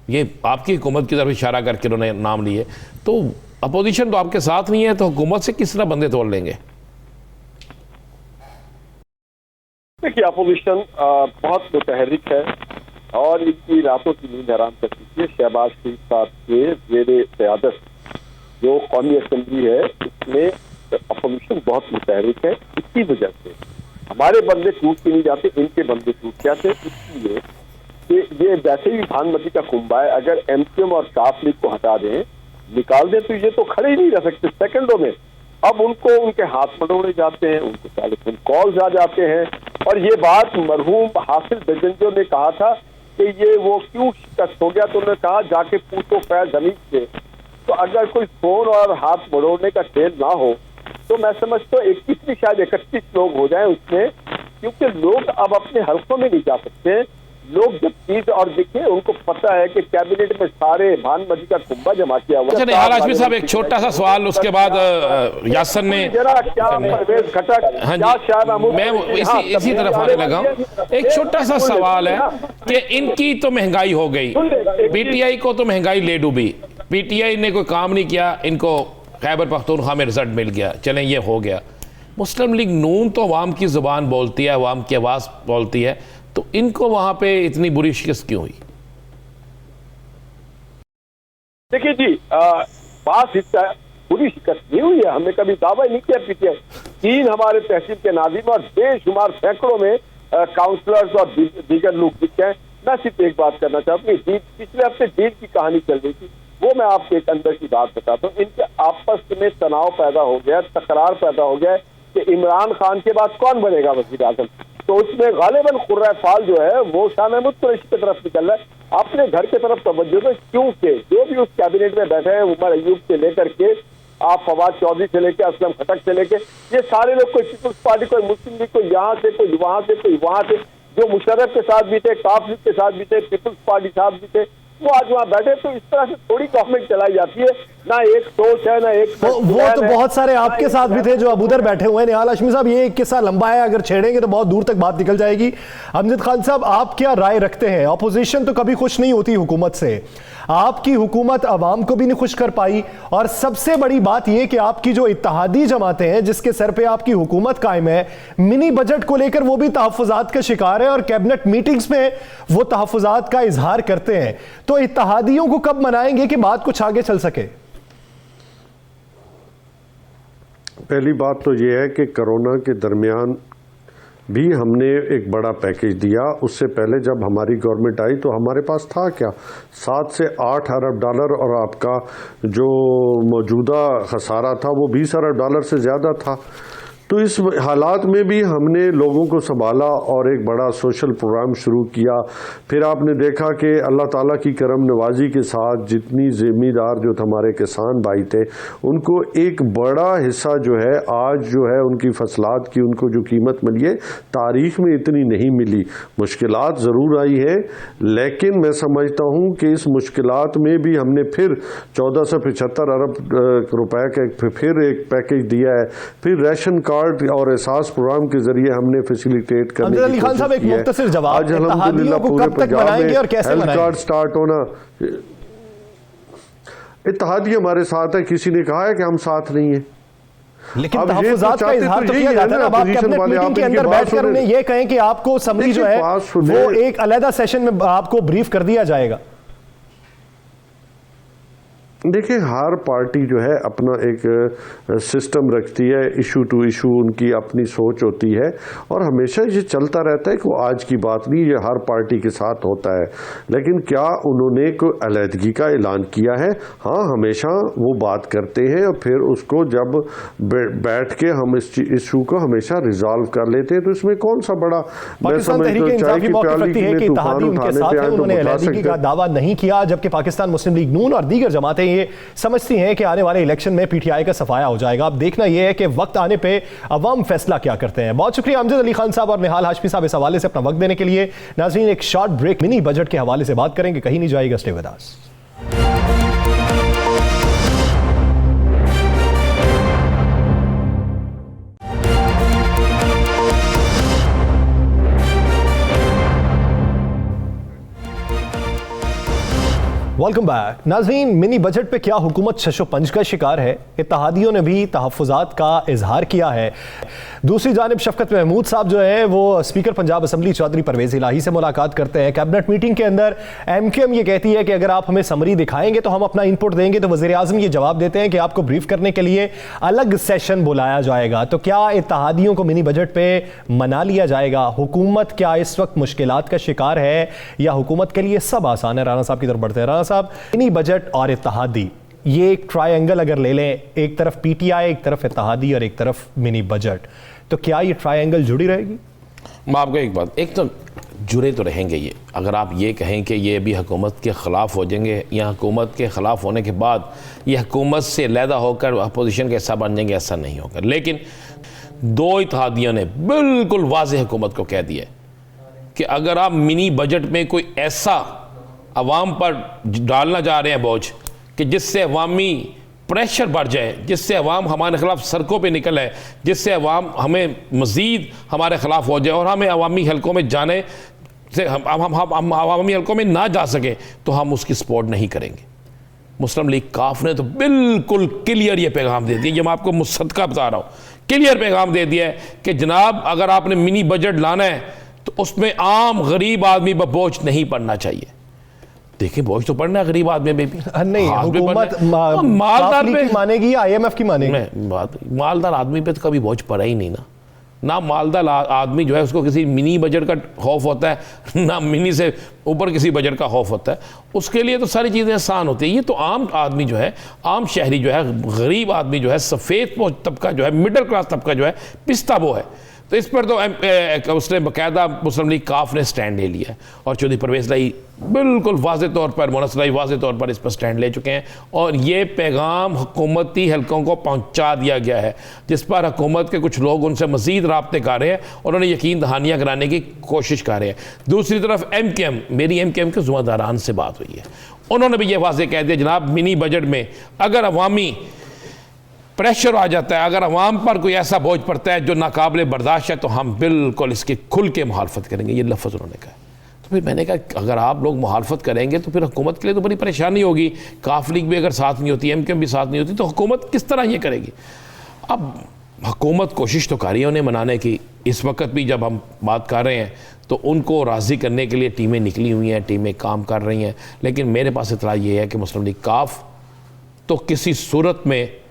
ये आपकी हुकूमत की तरफ इशारा करके उन्होंने नाम लिए। तो अपोजिशन तो आपके साथ नहीं है, तो हुकूमत से किस तरह बंदे तोड़ लेंगे? देखिए, अपोजिशन बहुत मुतहरिक है और इनकी रातों की नींद हराम कर चुकी है। शहबाज शरीफ साहब के ज़ेरे क़यादत जो कौमी असम्बली है उसमें अपोजिशन बहुत मुतहरिक है। इसी वजह से हमारे बंदे टूट के नहीं जाते, इनके बंदे टूट जाते। इसलिए कि ये वैसे ही भानमती का कुंभा है, अगर एमक्यूएम और काफ लीग को हटा दें, निकाल दें, तो ये तो खड़े ही नहीं रह सकते सेकंडों में। अब उनको उनके हाथ मटोड़े जाते हैं, उनको टेलीफोन कॉल्स आ जाते हैं। और ये बात मरहूम हासिल बेजंजो ने कहा था कि ये वो क्यों शिकस्त हो गया, तो उन्होंने कहा जाके पूछो फैज हमीद से। तो अगर कोई फोन और हाथ मरोड़ने का खेल ना हो तो मैं समझता हूँ 21 नहीं शायद 31 लोग हो जाएं उसमें, क्योंकि लोग अब अपने हल्कों में नहीं जा सकते। लोग जब चीज और देखें, उनको पता है कि कैबिनेट में सारे भानमती का कुंभा जमा किया हुआ। अच्छा निहाल हाशमी साहब, एक छोटा सा सवाल, उसके बाद यासर ने हाँ जी, मैं इसी तरफ आने लगा हूँ। एक छोटा सा सवाल है कि इनकी तो महंगाई हो गई, पीटीआई को तो महंगाई ले डूबी, पीटीआई ने कोई काम नहीं किया, इनको खैबर पख्तूनख्वा में रिजल्ट मिल गया, चलें ये हो गया। मुस्लिम लीग नून तो अवाम की जुबान बोलती है, अवाम की आवाज़ बोलती है, तो इनको वहां पे इतनी बुरी शिकस्त क्यों हुई? देखिए जी, बात बुरी शिकस्त नहीं हुई है, हमने कभी दावा नहीं किया। पीछे 3 हमारे तहसील के नाज़िम और बेशुमार सैकड़ों में काउंसलर्स और दीगर लोग दिखे हैं। मैं सिर्फ एक बात करना चाहता हूँ, पिछले हफ्ते डील की कहानी चल रही थी, वो मैं आपको एक अंदर की बात बताता हूँ। इनके आपस में तनाव पैदा हो गया, तकरार पैदा हो गया कि इमरान खान के बाद कौन बनेगा वज़ीर आज़म। तो उसमें गालिबन खुर्रा फाल जो है वो शाह महमूद कुरैशी की तरफ निकल रहा है, अपने घर की तरफ तवज्जो दो, क्योंकि जो भी उस कैबिनेट में बैठे हैं, उमर अयूब से लेकर के आप फवाद चौधरी से लेकर असलम खटक से लेकर ये सारे लोग, कोई पीपल्स पार्टी, कोई मुस्लिम लीग, कोई यहाँ से, कोई वहां से, कोई वहां से, जो मुशर्रफ के साथ भी थे, काफ लीग के साथ भी थे, पीपल्स पार्टी साथ भी थे, वो आज वहाँ बैठे। तो इस तरह से थोड़ी गवर्नमेंट चलाई जाती है, ना एक सोच है ना एक वो तो बहुत सारे आपके साथ भी थे जो अब उधर बैठे हुए हैं। निहाल हाशमी साहब, ये एक किस्सा लंबा है, अगर छेड़ेंगे तो बहुत दूर तक बात निकल जाएगी। अमजद खान साहब, आप क्या राय रखते हैं? अपोजिशन तो कभी खुश नहीं होती हुकूमत से, आपकी हुकूमत अवाम को भी नहीं खुश कर पाई, और सबसे बड़ी बात यह कि आपकी जो इत्तेहादी जमातें हैं जिसके सर पे आपकी हुकूमत कायम है, मिनी बजट को लेकर वो भी तहफ्फुजात का शिकार है और कैबिनेट मीटिंग्स में वो तहफ्फुजात का इजहार करते हैं। तो इत्तेहादियों को कब मनाएंगे कि बात कुछ आगे चल सके? पहली बात तो यह है कि कोरोना के दरमियान भी हमने एक बड़ा पैकेज दिया। उससे पहले जब हमारी गवर्नमेंट आई तो हमारे पास था क्या, 7 से 8 अरब डॉलर, और आपका जो मौजूदा खसारा था वो 20 अरब डॉलर से ज़्यादा था। तो इस हालात में भी हमने लोगों को संभाला और एक बड़ा सोशल प्रोग्राम शुरू किया। फिर आपने देखा कि अल्लाह ताला की करम नवाजी के साथ जितनी ज़िम्मेदार जो हमारे किसान भाई थे उनको एक बड़ा हिस्सा जो है आज जो है उनकी फसलात की उनको जो कीमत मिली है तारीख में इतनी नहीं मिली। मुश्किलात ज़रूर आई है, लेकिन मैं समझता हूँ कि इस मुश्किलात में भी हमने फिर 1475 अरब रुपए का फिर एक पैकेज दिया है। फिर राशन कार्ड और एहसास प्रोग्राम के जरिए हमने फैसिलिटेट करने की कोशिश की है। एक मुख्तसर जवाब, आज अल्हम्दुलिल्लाह पूरे पंजाब में हेल्थ कार्ड स्टार्ट होना। इत्तेहादी हमारे साथ है, किसी ने कहा है कि हम साथ नहीं है। लेकिन तहफ्फुज़ात का इजहार तो किया जाता है ना। आप कैबिनेट मीटिंग के अंदर बैठकर उन्हें यह कहें कि आपको समरी जो है वो एक अलग सेशन में आपको ब्रीफ कर दिया जाएगा। देखिए, हर पार्टी जो है अपना एक सिस्टम रखती है, इशू टू इशू उनकी अपनी सोच होती है, और हमेशा ये चलता रहता है कि वो आज की बात नहीं, ये हर पार्टी के साथ होता है। लेकिन क्या उन्होंने कोई अलहदगी का ऐलान किया है? हाँ, हमेशा वो बात करते हैं और फिर उसको जब बैठ के हम इस इशू को हमेशा रिजॉल्व कर लेते हैं। तो इसमें कौन सा बड़ा, मैं समझता हूं चाय की प्याली में तूफान उठाने पे आए तो बता सकते का दावा नहीं किया, जबकि पाकिस्तान मुस्लिम लीग नून और दीगर जमातें ये समझती हैं कि आने वाले इलेक्शन में पीटीआई का सफाया हो जाएगा। अब देखना यह है कि वक्त आने पे अवाम फैसला क्या करते हैं। बहुत शुक्रिया अमजद अली खान साहब और निहाल हाशमी साहब इस हवाले से अपना वक्त देने के लिए। नाज़रीन, एक शॉर्ट ब्रेक, मिनी बजट के हवाले से बात करेंगे, कहीं नहीं जाएगा, stay with us. Welcome back. नाज़रीन, मिनी बजट पे क्या हुकूमत शशोपंज का शिकार है? इत्तेहादियों ने भी तहफ्फुज़ात का इजहार किया है। दूसरी जानिब शफकत महमूद साहब जो है वो स्पीकर पंजाब असम्बली चौधरी परवेज़ इलाही से मुलाकात करते हैं। कैबिनेट मीटिंग के अंदर MQM ये कहती है कि अगर आप हमें समरी दिखाएंगे तो हम अपना इनपुट देंगे। तो वज़ीर आज़म ये जवाब देते हैं कि आपको ब्रीफ करने के लिए अलग सेशन बुलाया जाएगा। तो क्या इत्तेहादियों को मिनी बजट पे मना लिया जाएगा? हुकूमत क्या इस वक्त मुश्किलात का शिकार है या हुकूमत के लिए सब आसान है? राना साहब की तरफ बढ़ते हैं। राना साहब, मिनी बजट और इत्तेहादी, ये एक ट्रायंगल अगर ले लें, एक तरफ पीटीआई, एक तरफ इत्तेहादी और एक तरफ मिनी बजट, तो क्या ये ट्रायंगल जुड़ी रहेगी? मैं आपको एक बात, एक तो जुड़े तो रहेंगे ये। अगर आप ये कहें कि ये भी हुकूमत के ख़िलाफ़ हो जाएंगे या हुकूमत के ख़िलाफ़ होने के बाद ये हुकूमत से अलहदा होकर अपोजिशन का हिस्सा बन जाएंगे, ऐसा नहीं होगा। लेकिन दो इत्तेहादियों ने बिल्कुल वाज़ेह हुकूमत को कह दिया कि अगर आप मिनी बजट में कोई ऐसा अवाम पर डालना जा रहे हैं बोझ कि जिससे अवामी प्रेशर बढ़ जाए, जिससे अवाम हमारे खिलाफ सड़कों पे निकल आए, जिससे अवाम हमें मज़ीद हमारे ख़िलाफ़ हो जाए और हमें अवामी हलकों में जाने से हम अवामी हलकों में ना जा सके, तो हम उसकी सपोर्ट नहीं करेंगे। मुस्लिम लीग काफ ने तो बिल्कुल क्लियर ये पैगाम दे दिया, ये मैं आपको मुसद्दका बता रहा हूँ, क्लियर पैगाम दे दिया है कि जनाब अगर आपने मिनी बजट लाना है तो उसमें आम गरीब आदमी पर बोझ नहीं पड़ना चाहिए। देखिए, बोझ तो पड़ना है गरीब आदमी में भी नहीं, हुकूमत मालदार पे मानेगी या IMF की मानेगी? मालदार आदमी पे तो कभी बोझ पड़ा ही नहीं ना मालदार आदमी जो है उसको किसी मिनी बजट का खौफ होता है, ना मिनी से ऊपर किसी बजट का खौफ होता है। उसके लिए तो सारी चीज़ें आसान होती है। ये तो आम आदमी जो है, आम शहरी जो है, गरीब आदमी जो है, सफ़ेद तबका जो है, मिडिल क्लास तबका जो है, पिसता वो है। तो इस पर तो उसने बाकायदा मुस्लिम लीग काफ ने स्टैंड ले लिया है और चौधरी परवेज़ लाई बिल्कुल वाज़े तौर पर, मोनस लाई वाज़े तौर पर इस पर स्टैंड ले चुके हैं और ये पैगाम हुकूमती हलकों को पहुंचा दिया गया है, जिस पर हुकूमत के कुछ लोग उनसे मज़ीद राब्ते कर रहे हैं और उन्हें यकीन दहानियाँ कराने की कोशिश कर रहे हैं। दूसरी तरफ MKM, मेरी MKM के ज़ुम्मेदारान से बात हुई है, उन्होंने भी ये वाज़े कह दिया जनाब मिनी बजट में अगर अवामी प्रेशर आ जाता है, अगर अवाम पर कोई ऐसा बोझ पड़ता है जो नाकाबिले बर्दाश्त है, तो हम बिल्कुल इसकी खुल के मुखालफत करेंगे। ये लफ्ज़ उन्होंने कहा। तो फिर मैंने कहा अगर आप लोग मुखालफत करेंगे तो फिर हुकूमत के लिए तो बड़ी परेशानी होगी। काफ लीग भी अगर साथ नहीं होती, MKM भी साथ नहीं होती, तो हुकूमत किस तरह ये करेगी। अब हुकूमत कोशिश तो कर रही है उन्हें मनाने की। इस वक्त भी जब हम बात कर रहे हैं तो उनको राज़ी करने के लिए टीमें निकली हुई हैं, टीमें काम कर रही हैं, लेकिन मेरे पास इतला ये है कि मुस्लिम लीग काफ तो किसी सूरत में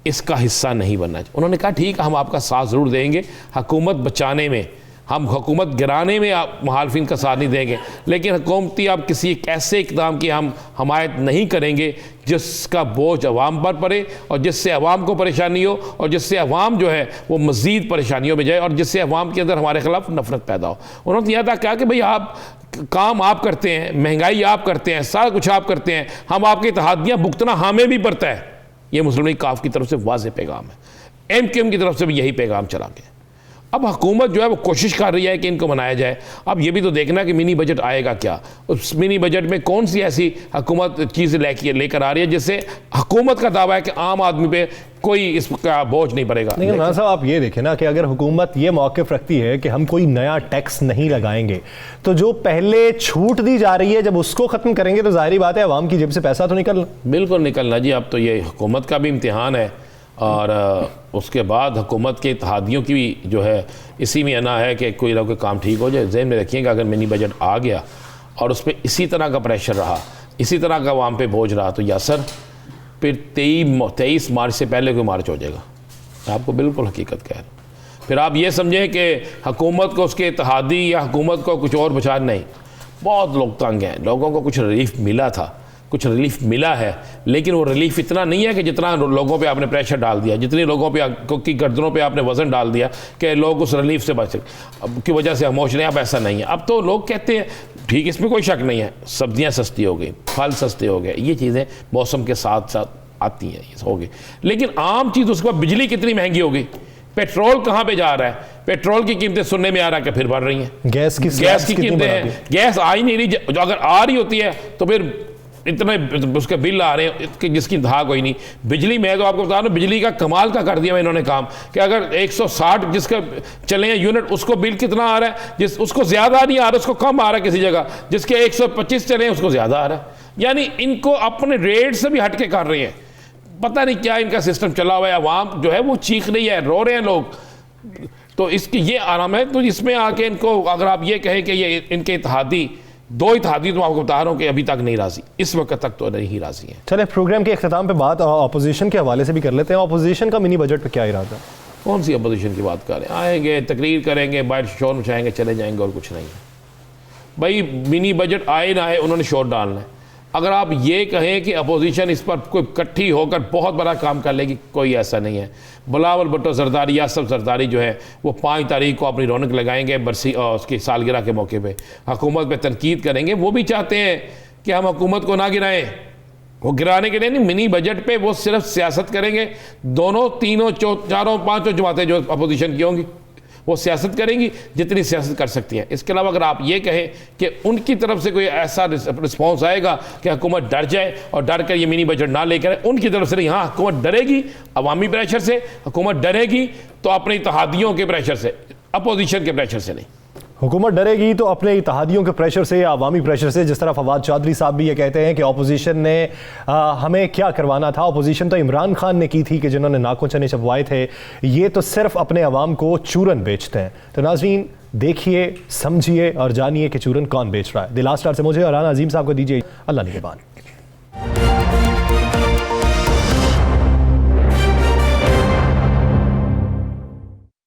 इसका हिस्सा नहीं बनना चाहिए। उन्होंने कहा ठीक है हम आपका साथ ज़रूर देंगे, हुकूमत बचाने में, हम हुकूमत गिराने में आप मुखालफिन का साथ नहीं देंगे, लेकिन हुकूमती आप किसी एक ऐसे इक़दाम की हम हमायत नहीं करेंगे जिसका बोझ अवाम पर पड़े और जिससे अवाम को परेशानी हो और जिससे अवाम जो है वो मज़ीद परेशानियों में जाए और जिससे अवाम के अंदर हमारे खिलाफ नफरत पैदा हो। उन्होंने यह था कहा कि भाई आप काम आप करते हैं, महंगाई आप करते हैं, सारा कुछ आप करते हैं, हम आपकी इत्तेहादियाँ भुगतना हमें भी पड़ता है। ये मुस्लिम लीग काफ की तरफ से वाज़ेह पैगाम है, MKM की तरफ से भी यही पैगाम चला गया। अब हुकूमत जो है वो कोशिश कर रही है कि इनको मनाया जाए। अब ये भी तो देखना कि मिनी बजट आएगा क्या, उस मिनी बजट में कौन सी ऐसी हुकूमत चीज़ लेकर आ रही है जिससे हुकूमत का दावा है कि आम आदमी पे कोई इसका बोझ नहीं पड़ेगा। लेकिन इमरान साहब आप ये देखें ना कि अगर हुकूमत ये मौक़िफ़ रखती है कि हम कोई नया टैक्स नहीं लगाएंगे, तो जो पहले छूट दी जा रही है जब उसको ख़त्म करेंगे तो ज़ाहिरी बात है अवाम की जेब से पैसा तो निकलना। बिल्कुल निकलना जी। अब तो ये हुकूमत का भी इम्तिहान है और उसके बाद हुकूमत के इत्तेहादियों की भी जो है इसी में आना है कि कोई लोग काम ठीक हो जाए। ज़हन में रखिएगा अगर मिनी बजट आ गया और उस पर इसी तरह का प्रेशर रहा, इसी तरह का अवाम पे बोझ रहा, तो यासर फिर 23 मार्च से पहले कोई मार्च हो जाएगा। आपको बिल्कुल हकीकत कह रहा हूँ। फिर आप ये समझें कि हुकूमत को उसके इत्तेहादी या हुकूमत को कुछ और बचा नहीं। बहुत लोग तंग हैं, लोगों को कुछ रिलीफ मिला था, कुछ रिलीफ मिला है, लेकिन वो रिलीफ इतना नहीं है कि जितना लोगों पे आपने प्रेशर डाल दिया, जितने लोगों पे की गर्दनों पे आपने वज़न डाल दिया कि लोग उस रिलीफ से बच की वजह से खामोश रहे। अब ऐसा नहीं है। अब तो लोग कहते हैं ठीक, इसमें कोई शक नहीं है, सब्जियां सस्ती हो गई, फल सस्ते हो गए, ये चीज़ें मौसम के साथ साथ आती हैं, ये हो गई। लेकिन आम चीज़ उसके बाद बिजली कितनी महंगी हो गई, पेट्रोल कहाँ पे जा रहा है, पेट्रोल की कीमतें सुनने में आ रहा है कि फिर बढ़ रही हैं। गैस की कीमतें हैं, गैस आ ही नहीं रही। जो अगर आ रही होती है तो फिर इतने उसके बिल आ रहे हैं जिसकी इंतहा कोई नहीं। बिजली में तो आपको बता रहा हूँ, बिजली का कमाल का कर दिया इन्होंने काम कि अगर 160 जिसका चले हैं यूनिट, उसको बिल कितना आ रहा है, जिस उसको ज़्यादा नहीं आ रहा, उसको कम आ रहा है किसी जगह, जिसके 125 चले हैं उसको ज़्यादा आ रहा है। यानी इनको अपने रेट से भी हट के कर रहे हैं। पता नहीं क्या इनका सिस्टम चला हुआ है। अवाम जो है वो चीख रही है, रो रहे हैं लोग। तो इसकी ये आराम है। तो इसमें आके इनको अगर आप ये कहें कि ये इनके इत्तेहादी, दो इत्तेहादी तो आपको बता रहा हूँ कि अभी तक नहीं राजी, इस वक्त तक तो नहीं राजी हैं। चले प्रोग्राम के अख्ताम पे बात अपोजिशन के हवाले से भी कर लेते हैं। अपोजिशन का मिनी बजट पे क्या इरादा है? कौन सी अपोजिशन की बात कर रहे हैं? आएंगे, तकरीर करेंगे, बाहर शोर मचाएंगे, चले जाएंगे और कुछ नहीं है। भाई मिनी बजट आए ना आए उन्होंने शोर डालना है। अगर आप ये कहें कि अपोजिशन इस पर कोई इकट्ठी होकर बहुत बड़ा काम कर लेगी, कोई ऐसा नहीं है। बिलावल भुट्टो जरदारी, यासर जरदारी जो है वो 5 तारीख को अपनी रौनक लगाएंगे बरसी उसकी सालगिरह के मौके पे, हुकूमत पे तनकीद करेंगे। वो भी चाहते हैं कि हम हुकूमत को ना गिराएं। वो गिराने के लिए नहीं, मिनी बजट पे वो सिर्फ सियासत करेंगे। दोनों, तीनों, चारों, पाँचों जमातें जो अपोजिशन की होंगी वो सियासत करेंगी जितनी सियासत कर सकती हैं। इसके अलावा अगर आप ये कहें कि उनकी तरफ से कोई ऐसा रिस्पॉन्स आएगा कि हुकूमत डर जाए और डर कर ये मिनी बजट ना लेकर, उनकी तरफ से नहीं। हाँ, हुकूमत डरेगी अवामी प्रेशर से, हुकूमत डरेगी तो अपने इत्तेहादियों के प्रेशर से, अपोजिशन के प्रेशर से नहीं। हुकूमत डरेगी तो अपने इत्तेहादियों के प्रेशर से या अवामी प्रेशर से। जिस तरह फवाद चौधरी साहब भी ये कहते हैं कि अपोजिशन ने हमें क्या करवाना था, अपोजिशन तो इमरान खान ने की थी कि जिन्होंने नाकों चने छपवाए थे, ये तो सिर्फ अपने अवाम को चूरन बेचते हैं। तो नाज़रीन देखिए, समझिए और जानिए कि चूरन कौन बेच रहा है। द लास्ट स्टार से मुझे और राना अजीम साहब को दीजिए अल्लाह निगहबान।